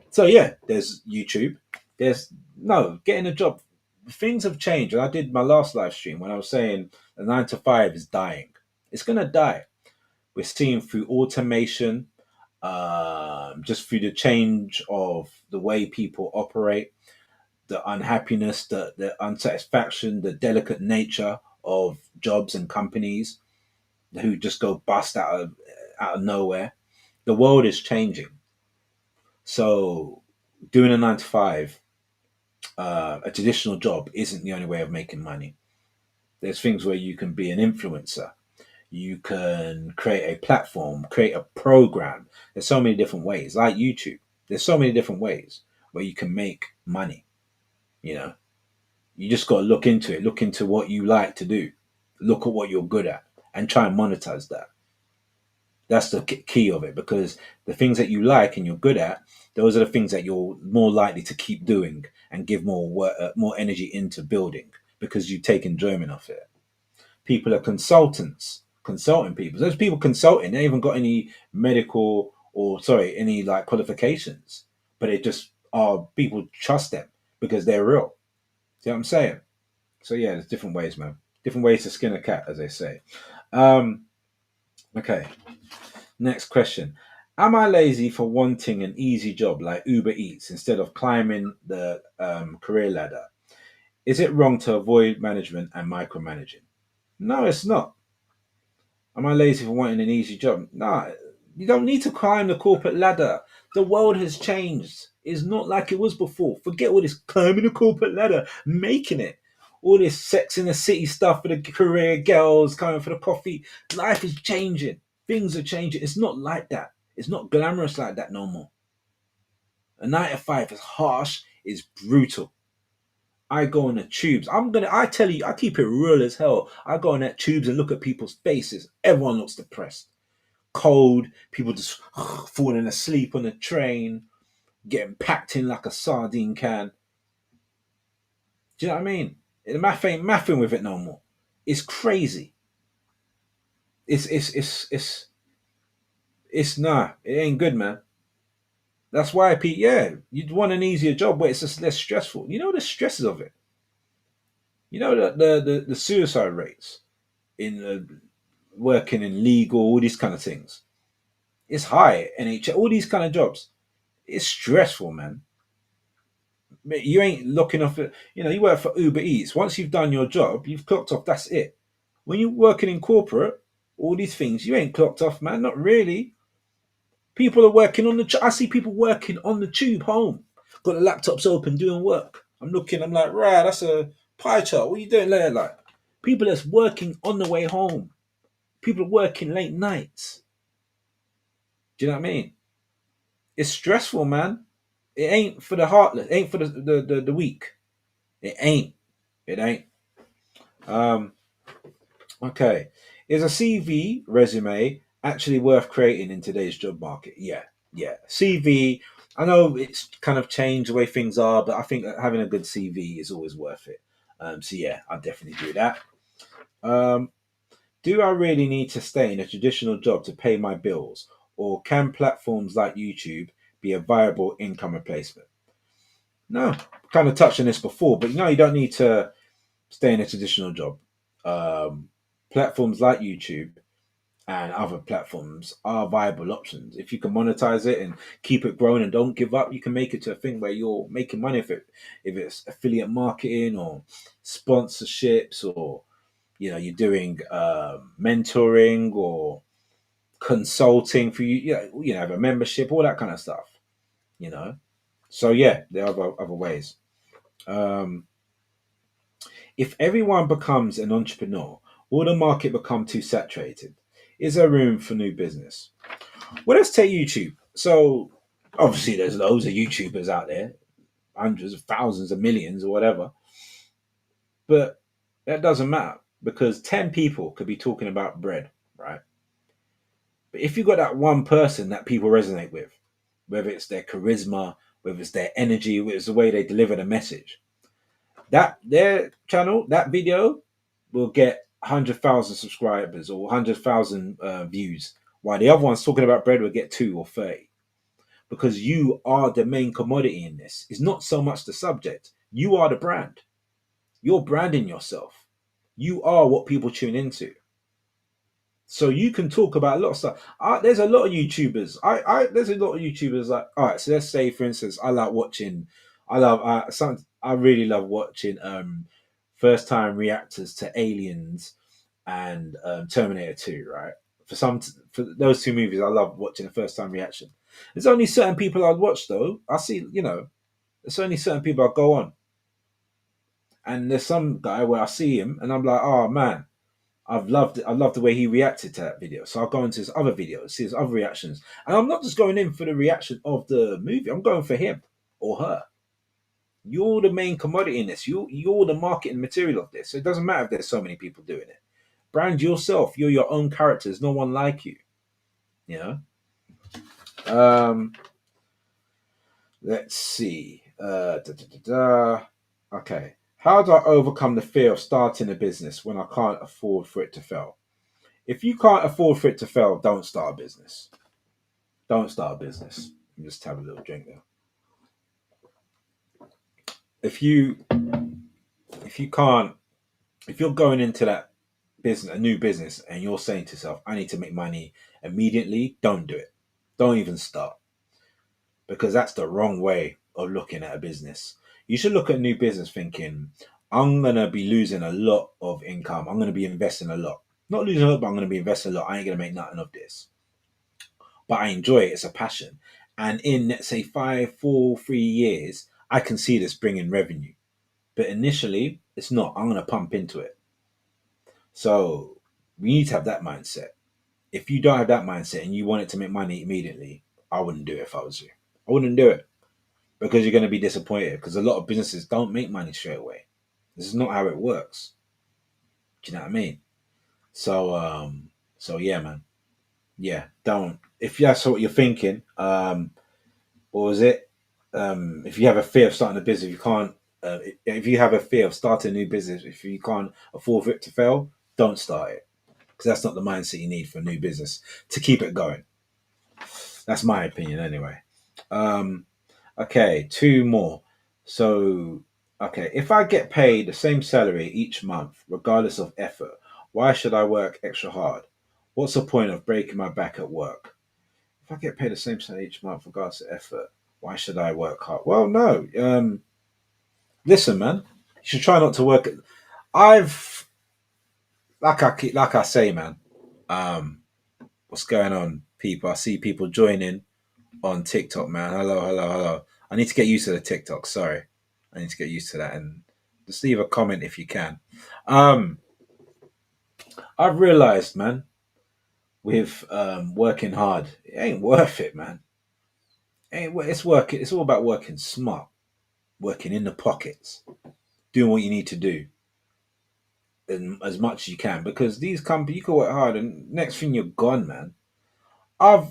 So yeah, there's YouTube. There's no getting a job. Things have changed. And I did my last live stream when I was saying the 9 to 5 is dying. It's gonna die. We're seeing through automation, just through the change of the way people operate. the unhappiness, the unsatisfaction, the delicate nature of jobs and companies who just go bust out of nowhere. The world is changing. So doing a 9 to 5, a traditional job isn't the only way of making money. There's things where you can be an influencer. You can create a platform, create a program. There's so many different ways, like YouTube. There's so many different ways where you can make money. You know, you just got to look into it, look into what you like to do, look at what you're good at, and try and monetize that. That's the key of it, because the things that you like and you're good at, those are the things that you're more likely to keep doing and give more work, more energy into building, because you take enjoyment of it. People are consultants, consulting people. Those people consulting, they haven't got any medical or sorry, any like qualifications, but it just are people trust them because they're real. See what I'm saying? So yeah, there's different ways, man. Different ways to skin a cat, as they say. Um, okay, next question. Am I lazy for wanting an easy job like Uber Eats instead of climbing the career ladder? Is it wrong to avoid management and micromanaging? No, it's not. Am I lazy for wanting an easy job? Nah, you don't need to climb the corporate ladder. The world has changed. It's not like it was before. Forget all this climbing the corporate ladder, making it. All this sex in the city stuff for the career girls coming for the coffee. Life is changing. Things are changing. It's not like that. It's not glamorous like that no more. A 9 to 5 is harsh, it's brutal. I go on the tubes. I tell you, I keep it real as hell. I go on that tubes and look at people's faces. Everyone looks depressed, cold. People just falling asleep on the train, getting packed in like a sardine can. Do you know what I mean? The math ain't mathing with it no more. It's crazy. It's nah. It ain't good, man. That's why yeah, you'd want an easier job where it's just less stressful. You know the stresses of it. You know the suicide rates in working in legal, all these kind of things. It's high. NHS, all these kind of jobs. It's stressful, man. You ain't looking off at, you work for Uber Eats. Once you've done your job, you've clocked off. That's it. When you're working in corporate, all these things, you ain't clocked off, man. Not really. People are working on the. I see people working on the tube home. Got the laptops open, doing work. I'm looking. I'm like, right, that's a pie chart. What are you doing there? Like, people that's working on the way home. People are working late nights. Do you know what I mean? It's stressful, man. It ain't for the heartless. It ain't for the weak. It ain't. It ain't. Um, okay. Is a CV resume actually worth creating in today's job market? Yeah. Yeah. CV. I know it's kind of changed the way things are, but I think that having a good CV is always worth it. So yeah, I'll definitely do that. Um, do I really need to stay in a traditional job to pay my bills, or can platforms like YouTube be a viable income replacement? No, kind of touched on this before, but you don't need to stay in a traditional job. Um, Platforms like YouTube and other platforms are viable options. If you can monetize it and keep it growing and don't give up, you can make it to a thing where you're making money if it's affiliate marketing or sponsorships, or you're doing mentoring or consulting for have a membership, all that kind of stuff. You know, so yeah, there are other ways. Um, If everyone becomes an entrepreneur, will the market become too saturated? Is there room for new business? Well, let's take YouTube. So, obviously, there's loads of YouTubers out there, hundreds of thousands of millions or whatever, but that doesn't matter because 10 people could be talking about bread, right? But if you've got that one person that people resonate with, whether it's their charisma, whether it's their energy, whether it's the way they deliver the message, that their channel, that video will get 100,000 subscribers or 100,000 views, while the other one's talking about bread will get 2 or 30. Because you are the main commodity in this. It's not so much the subject. You are the brand. You're branding yourself. You are what people tune into. So you can talk about a lot of stuff. There's a lot of YouTubers. There's a lot of YouTubers like, all right. So let's say, for instance, I like watching. I love some. I really love watching first time reactors to Aliens and Terminator 2, right? For those two movies, I love watching a first time reaction. There's only certain people I'd watch though. I see, there's only certain people I go on, and there's some guy where I see him and I'm like, oh man, I've loved it. I love the way he reacted to that video. So I'll go into his other videos, see his other reactions, and I'm not just going in for the reaction of the movie. I'm going for him or her. You're the main commodity in this. You're the marketing material of this. So it doesn't matter if there's so many people doing it. Brand yourself. You're your own character. There's no one like you. You know. Um, let's see. Da, da, da, da. Okay. How do I overcome the fear of starting a business when I can't afford for it to fail? If you can't afford for it to fail, don't start a business. Don't start a business. Just have a little drink there. If you if you can't if you're going into that business, a new business, and you're saying to yourself, I need to make money immediately, don't do it. Don't even start. Because that's the wrong way of looking at a business. You should look at a new business thinking, I'm gonna be losing a lot of income. I'm gonna be investing a lot. Not losing a lot, but I'm gonna be investing a lot. I ain't gonna make nothing of this. But I enjoy it. It's a passion. And in, let's say, 3 years, I can see this bringing revenue. But initially, it's not. I'm going to pump into it. So we need to have that mindset. If you don't have that mindset and you want it to make money immediately, I wouldn't do it if I was you. I wouldn't do it because you're going to be disappointed because a lot of businesses don't make money straight away. This is not how it works. Do you know what I mean? So yeah, man. Yeah, don't. If that's what you're thinking, what was it? If you have a fear of starting a business, you can't. If you have a fear of starting a new business, if you can't afford for it to fail, don't start it because that's not the mindset you need for a new business to keep it going. That's my opinion, anyway. Um, okay, two more. So, okay, if I get paid the same salary each month, regardless of effort, why should I work extra hard? What's the point of breaking my back at work? If I get paid the same salary each month, regardless of effort, why should I work hard? Well, no. Listen, man, you should try not to work. I've like I say, man. Um, what's going on, people? I see people joining on TikTok, man. Hello, hello, hello. I need to get used to the TikTok. Sorry, I need to get used to that and just leave a comment if you can. Um, I've realized, man, with working hard, it ain't worth it, man. It's working. It's all about working smart, working in the pockets, doing what you need to do and as much as you can because these companies you can work hard and next thing you're gone, man. I've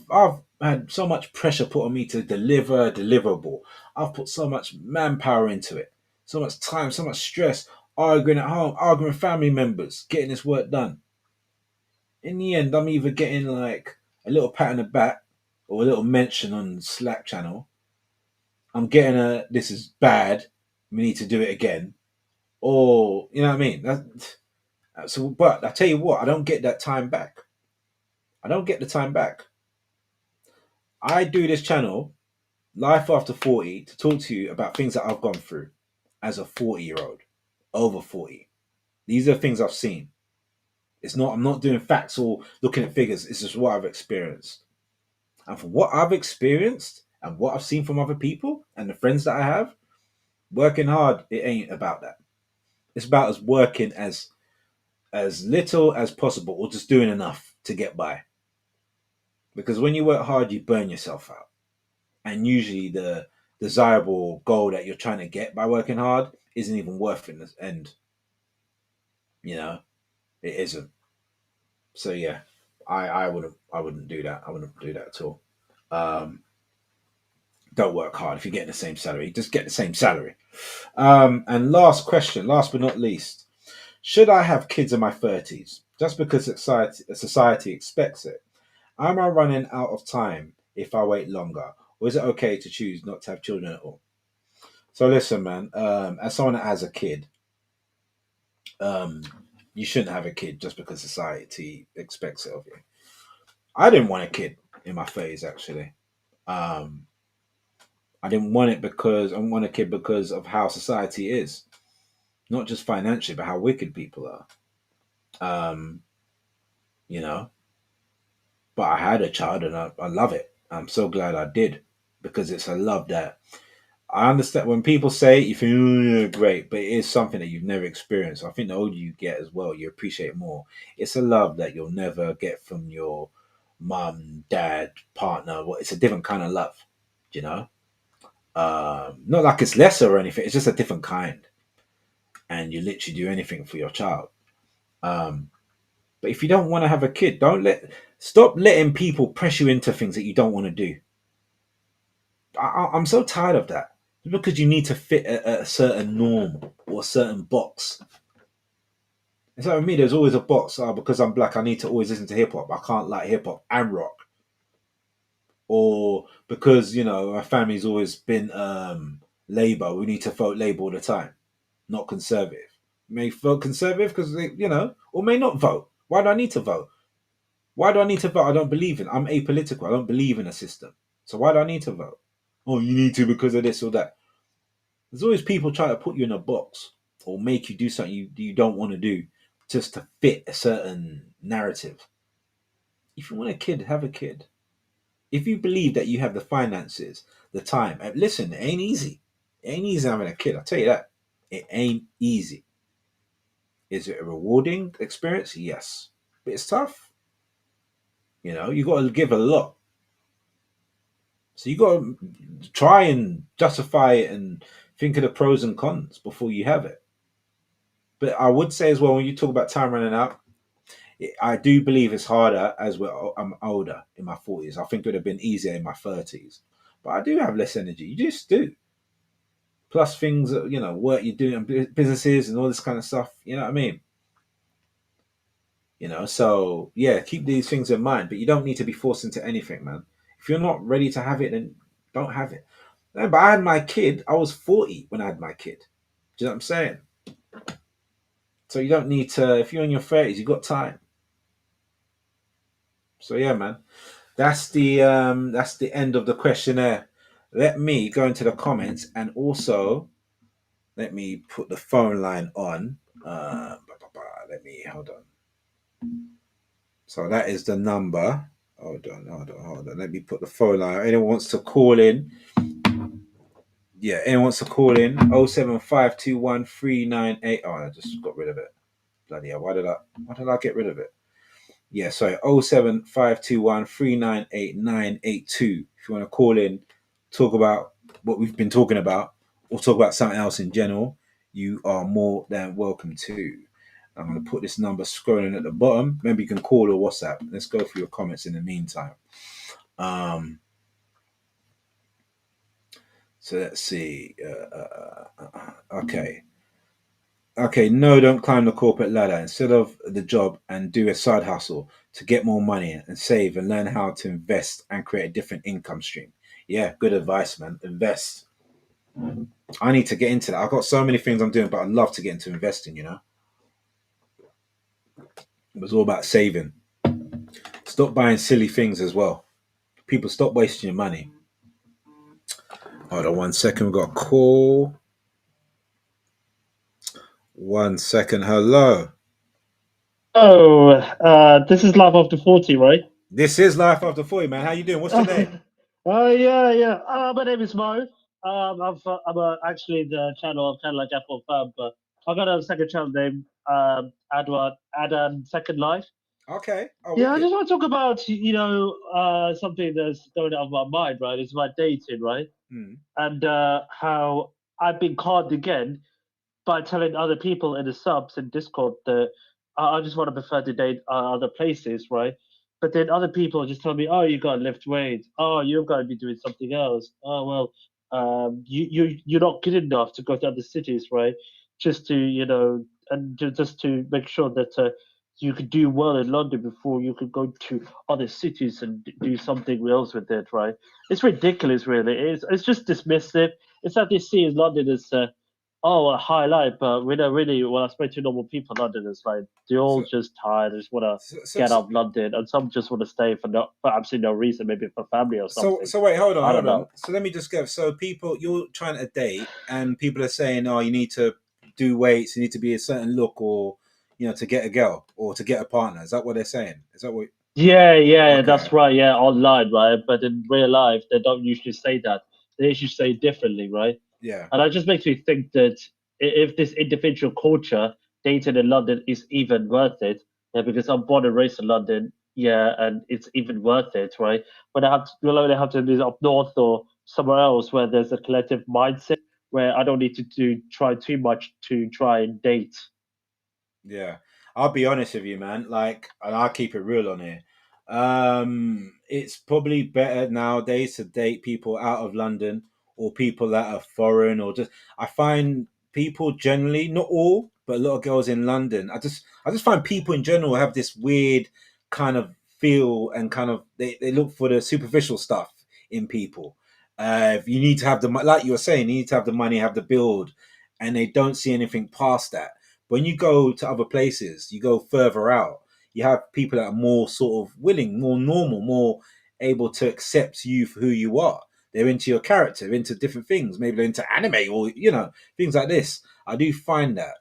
had so much pressure put on me to deliver a deliverable. I've put so much manpower into it, so much time, so much stress, arguing at home, arguing with family members, getting this work done. In the end, I'm either getting like a little pat on the back or a little mention on Slack channel. I'm getting a this is bad. We need to do it again. Or you know what I mean? So, but I tell you what, I don't get that time back. I don't get the time back. I do this channel, Life After 40, to talk to you about things that I've gone through as a 40-year-old, over 40. These are things I've seen. I'm not doing facts or looking at figures. It's just what I've experienced. And for what I've experienced and what I've seen from other people and the friends that I have, working hard, it ain't about that. It's about us working as little as possible or just doing enough to get by. Because when you work hard, you burn yourself out. And usually the desirable goal that you're trying to get by working hard isn't even worth it in the end. You know, it isn't. So yeah, I wouldn't do that. I wouldn't do that at all. Um, don't work hard if you're getting the same salary. Just get the same salary. And last question, last but not least, should I have kids in my 30s just because society expects it? Am I running out of time if I wait longer, or is it okay to choose not to have children at all? So listen, man. As someone that has a kid, um, you shouldn't have a kid just because society expects it of you. I didn't want a kid in my 30s. Actually, um, I didn't want it because I want a kid because of how society is, not just financially, but how wicked people are. Um, you know, but I had a child and I love it. I'm so glad I did because it's a love that I understand. When people say it, you think, oh, yeah, great, but it is something that you've never experienced. I think the older you get as well, you appreciate it more. It's a love that you'll never get from your mum, dad, partner. It's a different kind of love, you know? Not like it's lesser or anything, it's just a different kind. And you literally do anything for your child. Um, but if you don't want to have a kid, stop letting people press you into things that you don't want to do. I'm so tired of that. Because you need to fit a certain norm or a certain box. It's like with me, there's always a box. Because I'm black, I need to always listen to hip hop. I can't like hip hop and rock. Or because, my family's always been Labour, we need to vote Labour all the time, not Conservative. May vote Conservative because or may not vote. Why do I need to vote? Why do I need to vote? I don't believe in. I'm apolitical. I don't believe in a system. So why do I need to vote? Oh, you need to because of this or that. There's always people trying to put you in a box or make you do something you don't want to do just to fit a certain narrative. If you want a kid, have a kid. If you believe that you have the finances, the time, and listen, it ain't easy. It ain't easy having a kid. I'll tell you that. It ain't easy. Is it a rewarding experience? Yes. But it's tough. You got to give a lot. So you got to try and justify it and think of the pros and cons before you have it. But I would say as well, when you talk about time running out, I do believe it's harder as I'm older in my 40s. I think it would have been easier in my 30s. But I do have less energy. You just do. Plus things, work you're doing, businesses and all this kind of stuff. You know what I mean? So yeah, keep these things in mind. But you don't need to be forced into anything, man. If you're not ready to have it, then don't have it. But I had my kid. I was 40 when I had my kid. Do you know what I'm saying? So you don't need to. If you're in your 30s, you've got time. So yeah, man. That's the end of the questionnaire. Let me go into the comments and also let me put the phone line on. Let me hold on. So that is the number. Hold on. Let me put the phone line. Anyone wants to call in? Yeah, anyone wants to call in? 075213988. Oh, I just got rid of it. Bloody hell. Why did I get rid of it? Yeah, sorry, 07521398982. If you want to call in, talk about what we've been talking about, or talk about something else in general, you are more than welcome to. I'm going to put this number scrolling at the bottom. Maybe you can call or WhatsApp. Let's go through your comments in the meantime. So let's see. Okay. Okay, no, don't climb the corporate ladder. Instead of the job and do a side hustle to get more money and save and learn how to invest and create a different income stream. Yeah, good advice, man. Invest. I need to get into that. I've got so many things I'm doing, but I'd love to get into investing. It was all about saving. Stop buying silly things as well. People, stop wasting your money. Hold on 1 second. We've got a call. 1 second. Hello. Oh, this is Life After 40, right? This is Life After 40, man. How you doing? What's your name? Yeah, yeah. My name is Mo. I'm actually the channel of kind of like Apple Fab, but I got a second channel name, Adam Second Life. Okay. Oh, Yeah, I wicked. just want to talk about, something that's going on my mind, right? It's about dating, right? Hmm. And how I've been conned again by telling other people in the subs and Discord that I just want to prefer to date other places, right? But then other people just tell me, oh, you got to lift weights. Oh, you've got to be doing something else. Oh, well, you're not good enough to go to other cities, right? Just to and just to make sure that you could do well in London before you could go to other cities and do something else with it, right? It's ridiculous, really. It's just dismissive. It's like they see London as Oh, a highlight, but we don't really. When I speak to normal people in London, it's like they're all So, just tired. They just want to so, so, get so, out of London, and some just want to stay for absolutely no reason, maybe for family or something. so wait, hold on, I don't hold on. know. So let me just go. So people, you're trying to date, and people are saying, "Oh, you need to do weights. You need to be a certain look, or to get a girl or to get a partner." Is that what they're saying? Is that what? Yeah, yeah, Okay, that's right. Yeah, online, right? But in real life, they don't usually say that. They usually say it differently, right? yeah, And that just makes me think that if this individual culture dated in London is even worth it, yeah, because I'm born and raised in London, yeah, and it's even worth it, right? When I have to, well, I have to live up north or somewhere else where there's a collective mindset where I don't need to try too much to try and date. yeah. I'll be honest with you, man. Like, and I'll keep it real on here. It's probably better nowadays to date people out of London or people that are foreign or just. I find people generally, not all, but a lot of girls in London. I just find people in general have this weird kind of feel and kind of they look for the superficial stuff in people. You need to have like you were saying, you need to have the money, have the build, and they don't see anything past that. When you go to other places, you go further out, you have people that are more sort of willing, more normal, more able to accept you for who you are. They're into your character, into different things. Maybe they're into anime or things like this. I do find that.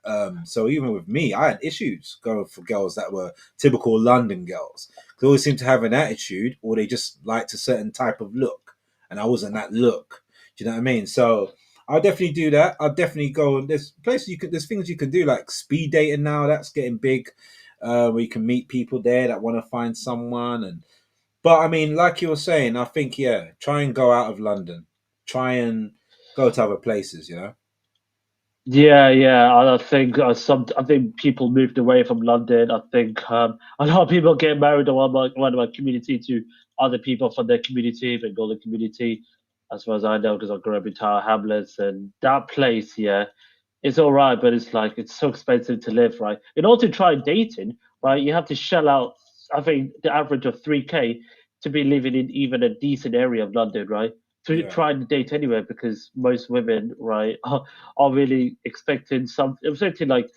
So even with me, I had issues going for girls that were typical London girls. They always seem to have an attitude, or they just liked a certain type of look, and I wasn't that look. Do you know what I mean? So I'll definitely do that. I'll definitely go. There's places there's things you can do like speed dating now. That's getting big, where you can meet people there that want to find someone. But I mean, like you were saying, I think yeah, try and go out of London. Try and go to other places. Yeah, yeah. I think I think people moved away from London. I think a lot of people get married in one of my community to other people from their community, the Golden community, as far as I know, because I grew up in Tower Hamlets and that place. Yeah, it's all right, but it's like it's so expensive to live, right? In order to try dating, right, you have to shell out, I think, the average of 3K to be living in even a decent area of London, right? To Yeah, try and date anywhere because most women, right, are really expecting like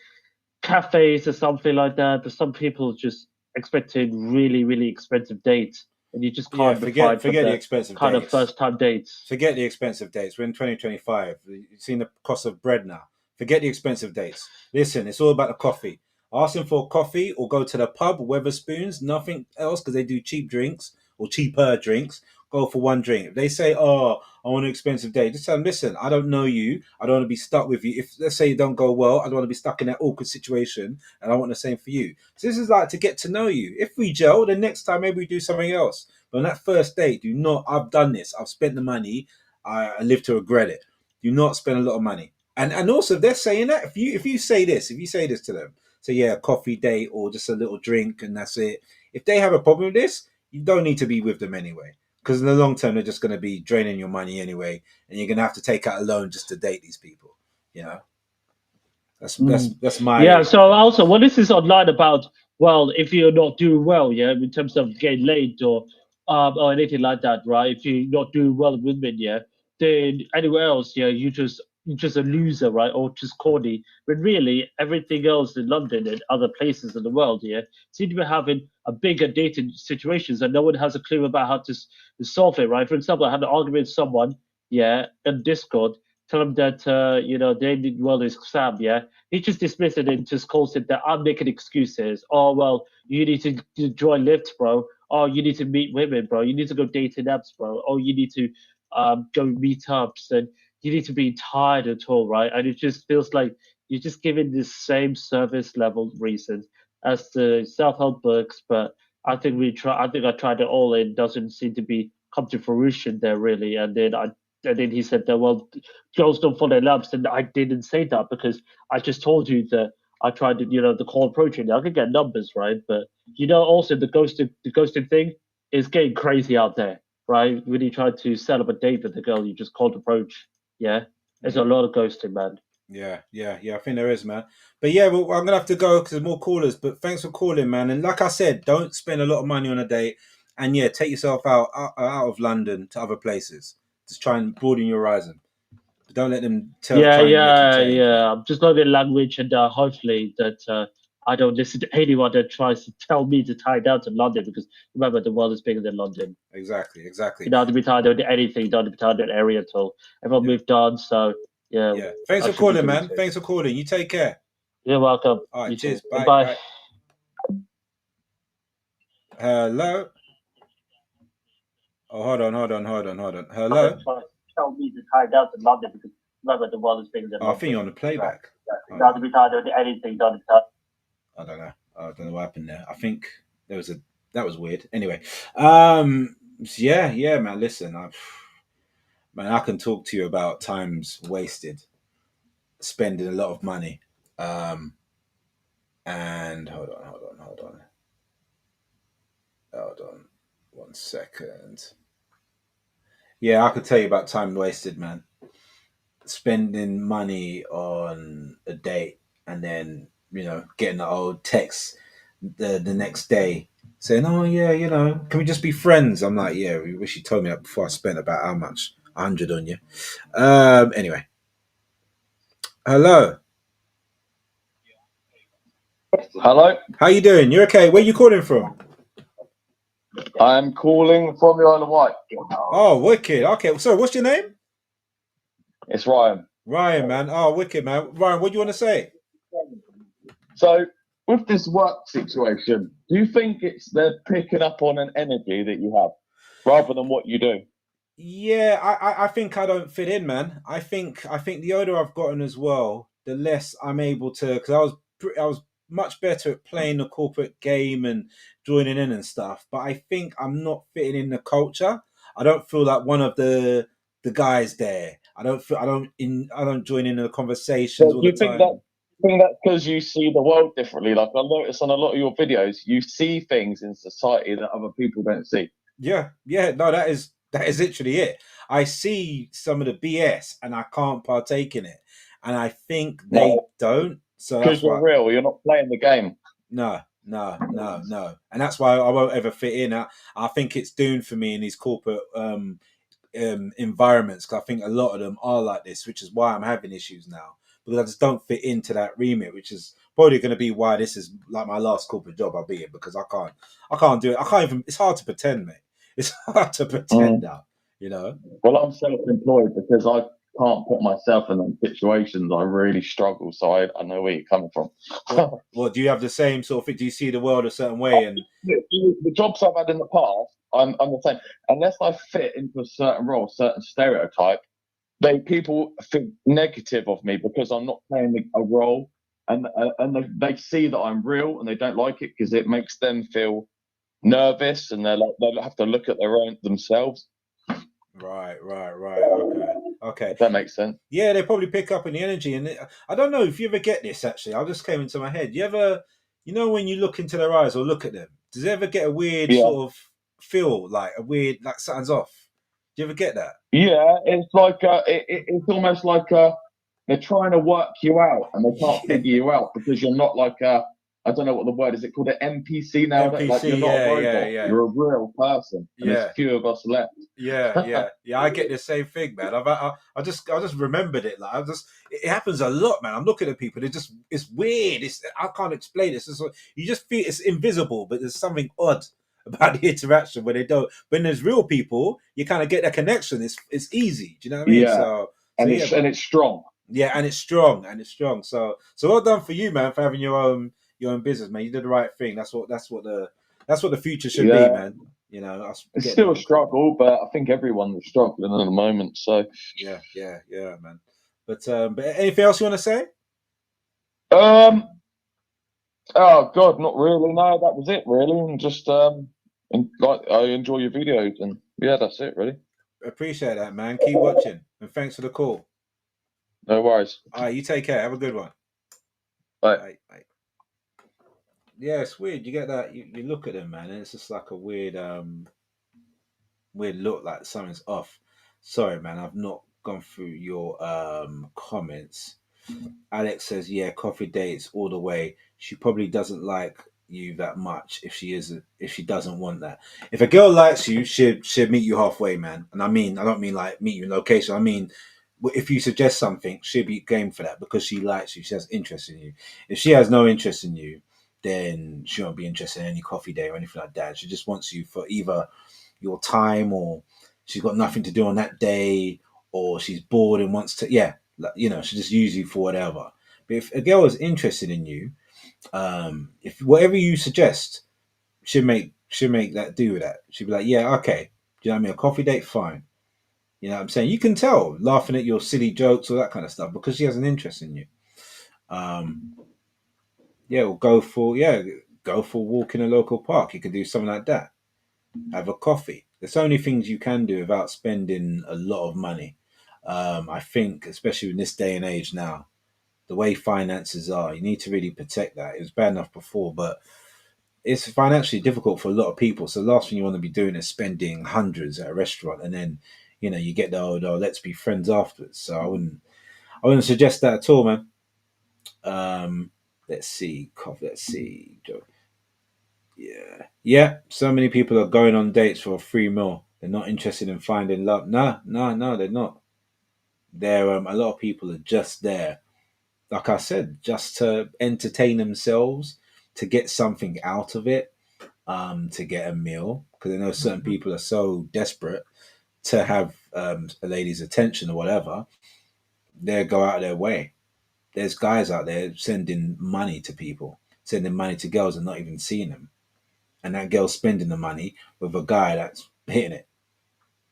cafes or something like that, but some people just expecting really, really expensive dates, and you just yeah. can't be Forget fine for forget the the expensive kind of dates. first time dates. Forget the expensive dates. We're in 2025. You've seen the cost of bread now. Forget the expensive dates. Listen, it's all about the coffee. Ask them for coffee or go to the pub, Weatherspoons, nothing else because they do cheap drinks or cheaper drinks. Go for one drink. If they say, "Oh, I want an expensive date," just tell them, "Listen, I don't know you. I don't want to be stuck with you. If let's say you don't go well, I don't want to be stuck in that awkward situation, and I want the same for you." So this is like to get to know you. If we gel, then next time maybe we do something else. But on that first date, do not. I've done this. I've spent the money. I live to regret it. Do not spend a lot of money. And also, if they're saying that, if you say this to them, say yeah, a coffee date or just a little drink and that's it. If they have a problem with this, you don't need to be with them anyway. Because in the long term, they're just going to be draining your money anyway, and you're going to have to take out a loan just to date these people. You know, that's that's Mm. that's Yeah. my So also, what is this online about? Well, if you're not doing well, yeah, in terms of getting late or anything like that, right? If you're not doing well with women, yeah, then anywhere else, yeah, you're just a loser, right? Or just corny. But really, everything else in London and other places in the world, yeah, seem to be having a bigger dating situations, and no one has a clue about how to solve it, right? For example, I had an argument with someone, yeah, in Discord, tell them that they did well in his exam, yeah, he just dismissed it and just calls it that I'm making excuses. Oh well, you need to join Lyft, bro. Oh, you need to meet women, bro. You need to go dating apps, bro. Oh, you need to go meetups, and you need to be tired at all, right? And it just feels like you're just giving the same service level reasons as the self-help books, but I think we try. I think I tried it all. It doesn't seem to be come to fruition there really. And then he said that well, girls don't fall in love, and I didn't say that because I just told you that I tried to, the cold approaching. I could get numbers, right? But also the ghosting thing is getting crazy out there, right? When you try to set up a date with the girl, you just cold approach. Yeah, there's a yeah. lot of ghosting, man. Yeah. I think there is, man. But yeah, well, I'm gonna have to go because there's more callers. But thanks for calling, man. And like I said, don't spend a lot of money on a date. And yeah, take yourself out of London to other places. Just try and broaden your horizon. Don't let them try and make you change, man. I'm just learning language, and hopefully that I don't listen to anyone that tries to tell me to tie down to London, because remember, the world is bigger than London. Exactly, exactly. You don't have to be tied down to anything. You don't have to be tied down to area at all. Everyone Yeah, moved on, so yeah, yeah. Thanks I for should be calling, doing man. too. Thanks for calling. You take care. You're welcome. All right, You too. cheers. Bye, Goodbye. bye. Hello. Oh, hold on. That Hello. tries to tell me to tie down to London, because remember, the world is bigger than Oh, I think London. you're on the Right. playback. You Hold don't have to on. be tied down to anything. You don't have to be tied. I don't know what happened there. I think there was a that was weird. Anyway, yeah, man. Listen, man, I can talk to you about times wasted, spending a lot of money. And hold on, 1 second. Yeah, I could tell you about time wasted, man. Spending money on a date and then getting the old text the next day saying, "Oh yeah, can we just be friends?" I'm like, "Yeah, we wish you told me that before I spent about how much 100 on you." Anyway, hello. Hello, How you doing? You okay? Where you calling from? I'm calling from the Isle of Wight. Oh, wicked. Okay, so what's your name? It's Ryan. Ryan, man. Oh, wicked, man. Ryan, what do you want to say? So, with this work situation, do you think they're picking up on an energy that you have rather than what you do? Yeah, I think I don't fit in, man. I think the older I've gotten as well, the less I'm able to. Because I was much better at playing the corporate game and joining in and stuff. But I think I'm not fitting in the culture. I don't feel like one of the guys there. I don't join in the conversations So, all do the you think that? time. Think that's because you see the world differently? Like I notice on a lot of your videos, you see things in society that other people don't see. Yeah. No, that is literally it. I see some of the BS and I can't partake in it, and I think they No, don't. So because that's you're why. real. You're not playing the game. No, and that's why I won't ever fit in. I think it's doomed for me in these corporate environments, because I think a lot of them are like this, which is why I'm having issues now, because I just don't fit into that remit, which is probably going to be why this is like my last corporate job I'll be in, because I can't do it. I can't even. It's hard to pretend, mate. It's hard to pretend Mm. now. You know. Well, I'm self-employed because I can't put myself in those situations. I really struggle, so I know where you're coming from. What do you have the same sort of thing? Do you see the world a certain way? And The jobs I've had in the past, I'm the same. Unless I fit into a certain role, a certain stereotype, people think negative of me because I'm not playing a role, and they see that I'm real and they don't like it because it makes them feel nervous and they'll have to look at their own themselves. right. Okay. If that makes sense. Yeah, they probably pick up in the energy, and I don't know if you ever get this. Actually, I just came into my head. You ever, when you look into their eyes or look at them, does it ever get a weird Yeah. sort of feel, like a weird, like something's off? Do you ever get that? Yeah, it's like it's almost like they're trying to work you out and they can't Yeah, figure you out because you're not like a I don't know what the word is. It called an NPC now. Like you're NPC. not a Yeah, yeah, robot. yeah, You're a real person, and there's yeah. few of us left. Yeah. I get the same thing, man. I just remembered it. Like it happens a lot, man. I'm looking at people. It's weird. I can't explain it. You just feel it's invisible, but there's something odd about the interaction where they don't. When there's real people, you kind of get that connection. It's easy. Do you know what I mean? Yeah, So yeah, and but it's strong. yeah, and it's strong. So well done for you, man, for having your own business, man. You did the right thing. That's what the future should be, Yeah, man. Us it's getting still a into corporate. struggle, but I think everyone's struggling at the moment. So, Yeah, man. But anything else you want to say? um, oh God, not really. No, that was it really. And just and like I enjoy your videos, and yeah, that's it really. Appreciate that, man. Keep watching, and thanks for the call. No worries. All right, you take care. Have a good one. Bye. Bye. Yeah, it's weird. You get that. You look at them, man, and it's just like a weird look, like something's off. Sorry, man. I've not gone through your comments. Alex says, "Yeah, coffee dates all the way. She probably doesn't like you that much if she doesn't want that. If a girl likes you, she'd meet you halfway, man. And I don't mean like meet you in location. I mean if you suggest something, she'll be game for that because she likes you. She has interest in you. If she has no interest in you, then she won't be interested in any coffee day or anything like that. She just wants you for either your time, or she's got nothing to do on that day, or she's bored and wants to, yeah, like, she just use you for whatever. But if a girl is interested in you, if whatever you suggest, she'll make that do with that. She'll be like, yeah, okay. Do you know what I mean? A coffee date, fine. You know what I'm saying? You can tell laughing at your silly jokes or that kind of stuff because she has an interest in you. Um, yeah, or go for a walk in a local park. You can do something like that. Have a coffee. There's so many things you can do without spending a lot of money. I think, especially in this day and age now, the way finances are, you need to really protect that. It was bad enough before, but it's financially difficult for a lot of people. So the last thing you want to be doing is spending hundreds at a restaurant, and then you get the old, oh, let's be friends afterwards. So I wouldn't suggest that at all, man. Um, let's see, coffee. Let's see. Yeah, yeah. So many people are going on dates for a free meal. They're not interested in finding love. No, no, no, they're not. They're a lot of people are just there, like I said, just to entertain themselves, to get something out of it, to get a meal. Because I know certain people are so desperate to have a lady's attention or whatever, they go out of their way. There's guys out there sending money to people, sending money to girls and not even seeing them, and that girl's spending the money with a guy that's hitting it.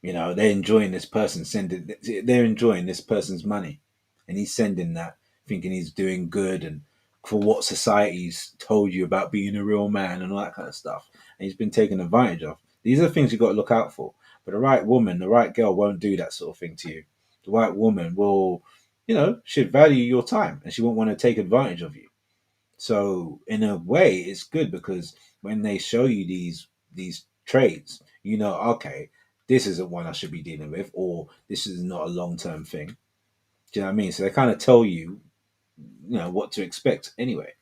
They're enjoying this person sending. They're enjoying this person's money, and he's sending that, thinking he's doing good and for what society's told you about being a real man and all that kind of stuff. And he's been taken advantage of. These are things you've got to look out for. But the right woman, the right girl won't do that sort of thing to you. The right woman will, should value your time and she won't want to take advantage of you. So in a way, it's good because when they show you these traits, okay, this isn't one I should be dealing with, or this is not a long term thing. Do you know what I mean? So they kind of tell you, what to expect anyway.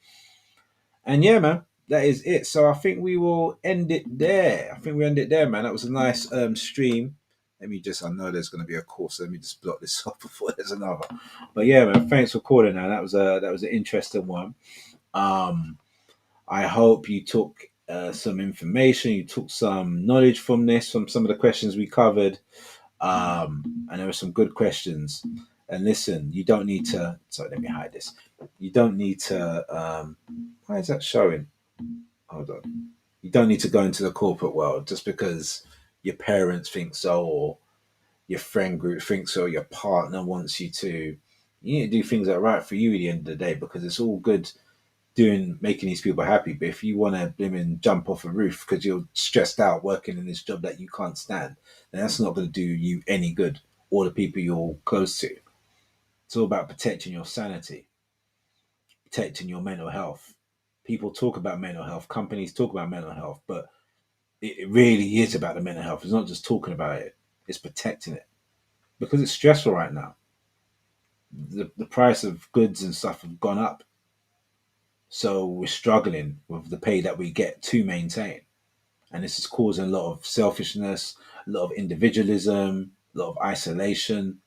And yeah, man, that is it. So I think we will end it there. I think we end it there, man. That was a nice stream. I know there's going to be a course. So let me just block this off before there's another. But yeah, man, thanks for calling. Now that was an interesting one. Um, I hope you took some information, you took some knowledge from this, from some of the questions we covered. And there were some good questions. And listen, you don't need to. Sorry, let me hide this. You don't need to. Why is that showing? Hold on. You don't need to go into the corporate world just because your parents think so, or your friend group thinks so, or your partner wants you to. You need to do things that are right for you at the end of the day because it's all good making these people happy. But if you want to jump off a roof because you're stressed out working in this job that you can't stand, then that's not going to do you any good or the people you're close to. It's all about protecting your sanity, protecting your mental health. People talk about mental health, companies talk about mental health, but it really is about the mental health. It's not just talking about it, it's protecting it because it's stressful right now. The price of goods and stuff have gone up. So we're struggling with the pay that we get to maintain. And this is causing a lot of selfishness, a lot of individualism, a lot of isolation.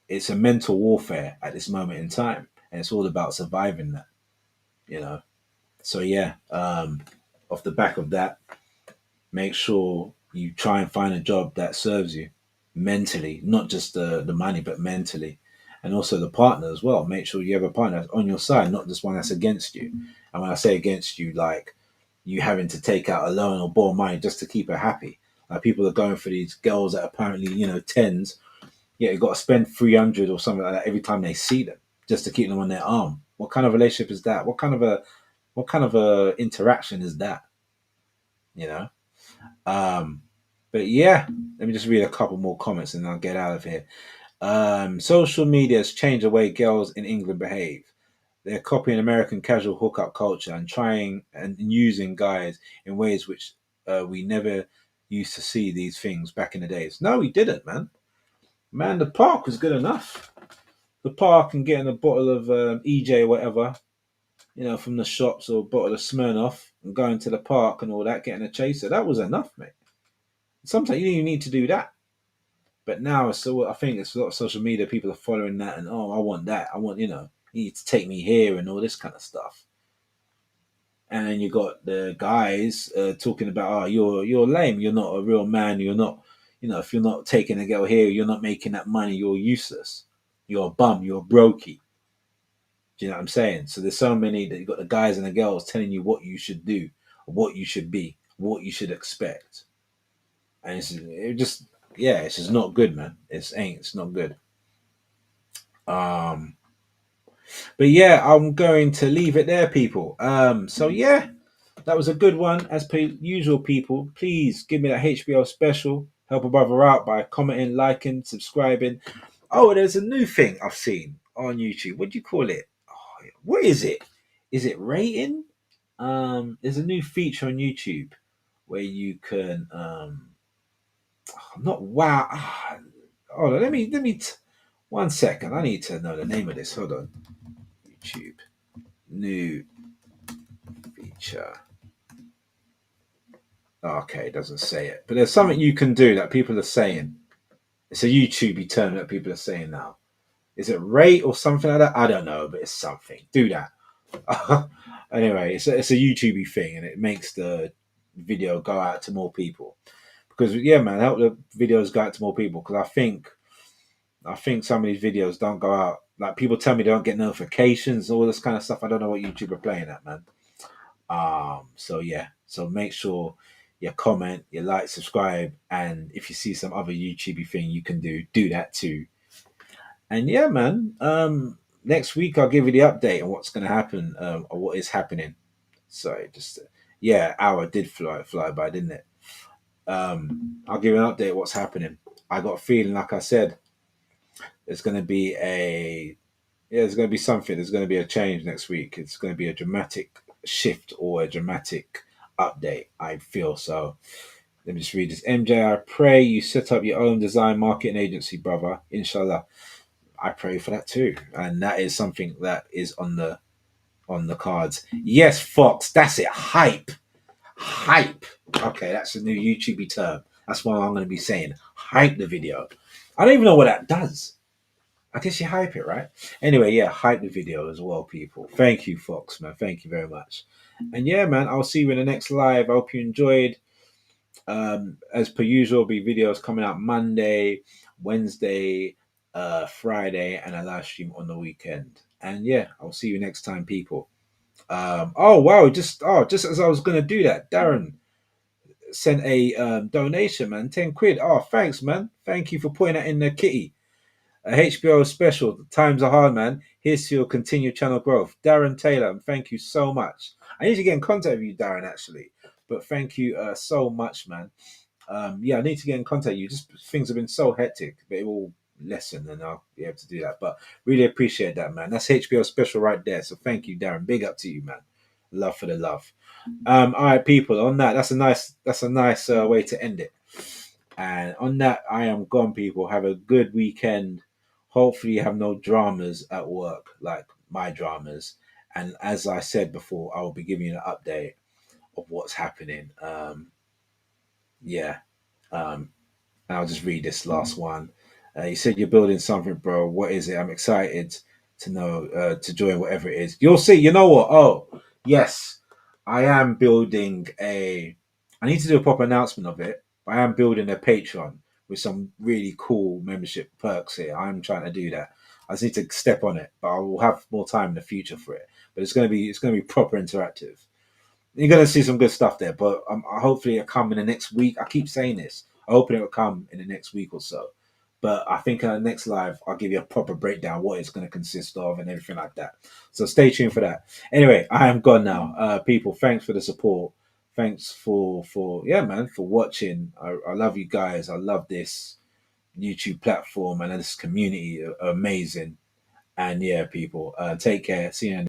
It's a mental warfare at this moment in time. And it's all about surviving that, you know. So yeah, off the back of that, make sure you try and find a job that serves you mentally, not just the money, but mentally. And also the partner as well. Make sure you have a partner that's on your side, not just one that's against you. And when I say against you, like you having to take out a loan or borrow money just to keep her happy. Like people are going for these girls that apparently, tens. Yeah, you got to spend 300 or something like that every time they see them just to keep them on their arm. What kind of relationship is that? What kind of a interaction is that? You know? But yeah, let me just read a couple more comments and I'll get out of here. Social media has changed the way girls in England behave. They're copying American casual hookup culture and trying and using guys in ways which we never used to see these things back in the days. No, we didn't, man. Man, the park was good enough. The park and getting a bottle of EJ or whatever, from the shops or a bottle of Smirnoff and going to the park and all that, getting a chaser. That was enough, mate. Sometimes you didn't even need to do that. But now, so I think it's a lot of social media. People are following that, and oh, I want that. I want, you need to take me here and all this kind of stuff. And then you got the guys talking about, oh, you're lame. You're not a real man. You're not, if you're not taking a girl here, you're not making that money. You're useless. You're a bum. You're a brokey. Do you know what I'm saying? So there's so many that you got the guys and the girls telling you what you should do, what you should be, what you should expect, and it's just not good, man. It's not good. Um, but yeah, I'm going to leave it there, people. So yeah, that was a good one. As per usual, people, please give me that HBO special. Help a brother out by commenting, liking, subscribing. Oh, there's a new thing I've seen on YouTube. What do you call it? Oh, what is it? Is it rating? There's a new feature on YouTube where you can not wow. Hold on, one second. I need to know the name of this. Hold on. YouTube new feature. Okay, it doesn't say it, but there's something you can do that people are saying. It's a YouTubey term that people are saying now. Is it rate or something like that? I don't know, but it's something. Do that. Anyway, it's a YouTubey thing, and it makes the video go out to more people. Because yeah, man, help the videos go out to more people. Because I think some of these videos don't go out. Like people tell me they don't get notifications, all this kind of stuff. I don't know what YouTube are playing at, man. So yeah, so make sure you comment, you like, subscribe, and if you see some other YouTubey thing you can do that too. And yeah, man. Next week I'll give you the update on what's going to happen, or what is happening. Sorry, just yeah, hour did fly by, didn't it? I'll give you an update what's happening. I got a feeling, like I said, there's going to be there's going to be something. There's going to be a change next week. It's going to be a dramatic shift or a dramatic update. I feel so. Let me just read this. MJ, I pray you set up your own design marketing agency, brother. Inshallah. I pray for that too, and that is something that is on the cards. Yes, Fox, that's it. Hype. Okay, that's a new YouTubey term. That's what I'm going to be saying. Hype the video. I don't even know what that does. I guess you hype it, right? Anyway, yeah, hype the video as well, people. Thank you, Fox, man. Thank you very much. And yeah, man, I'll see you in the next live. I hope you enjoyed. As per usual, be videos coming out Monday, Wednesday, Friday, and a live stream on the weekend. And yeah, I'll see you next time, people. Oh wow, just as I was gonna do that, Darren sent a donation, man, 10 quid. Oh, thanks, man. Thank you for putting that in the kitty. A HBO special. Times are hard, man. Here's to your continued channel growth. Darren Taylor, thank you so much. I need to get in contact with you, Darren, actually. But thank you so much, man. Yeah, I need to get in contact with you. Just things have been so hectic, but it will lessen and I'll be able to do that. But really appreciate that, man. That's HBO special right there. So thank you, Darren. Big up to you, man. Love for the love. All right, people. On that, that's a nice way to end it. And on that, I am gone, people. Have a good weekend. Hopefully, you have no dramas at work like my dramas. And as I said before, I will be giving you an update of what's happening. Yeah. And I'll just read this last one. You said you're building something, bro. What is it? I'm excited to know, to join whatever it is. You'll see. You know what? Oh, yes. I am building I need to do a proper announcement of it. I am building a Patreon with some really cool membership perks here. I'm trying to do that. I just need to step on it, but I will have more time in the future for it. But it's going to be proper interactive. You're going to see some good stuff there, but hopefully it'll come in the next week. I keep saying this. I hope it will come in the next week or so. But I think next live, I'll give you a proper breakdown what it's going to consist of and everything like that. So stay tuned for that. Anyway, I am gone now. People, thanks for the support. Thanks for yeah, man, for watching. I love you guys. I love this YouTube platform and this community. Amazing. And yeah, people, take care. See you in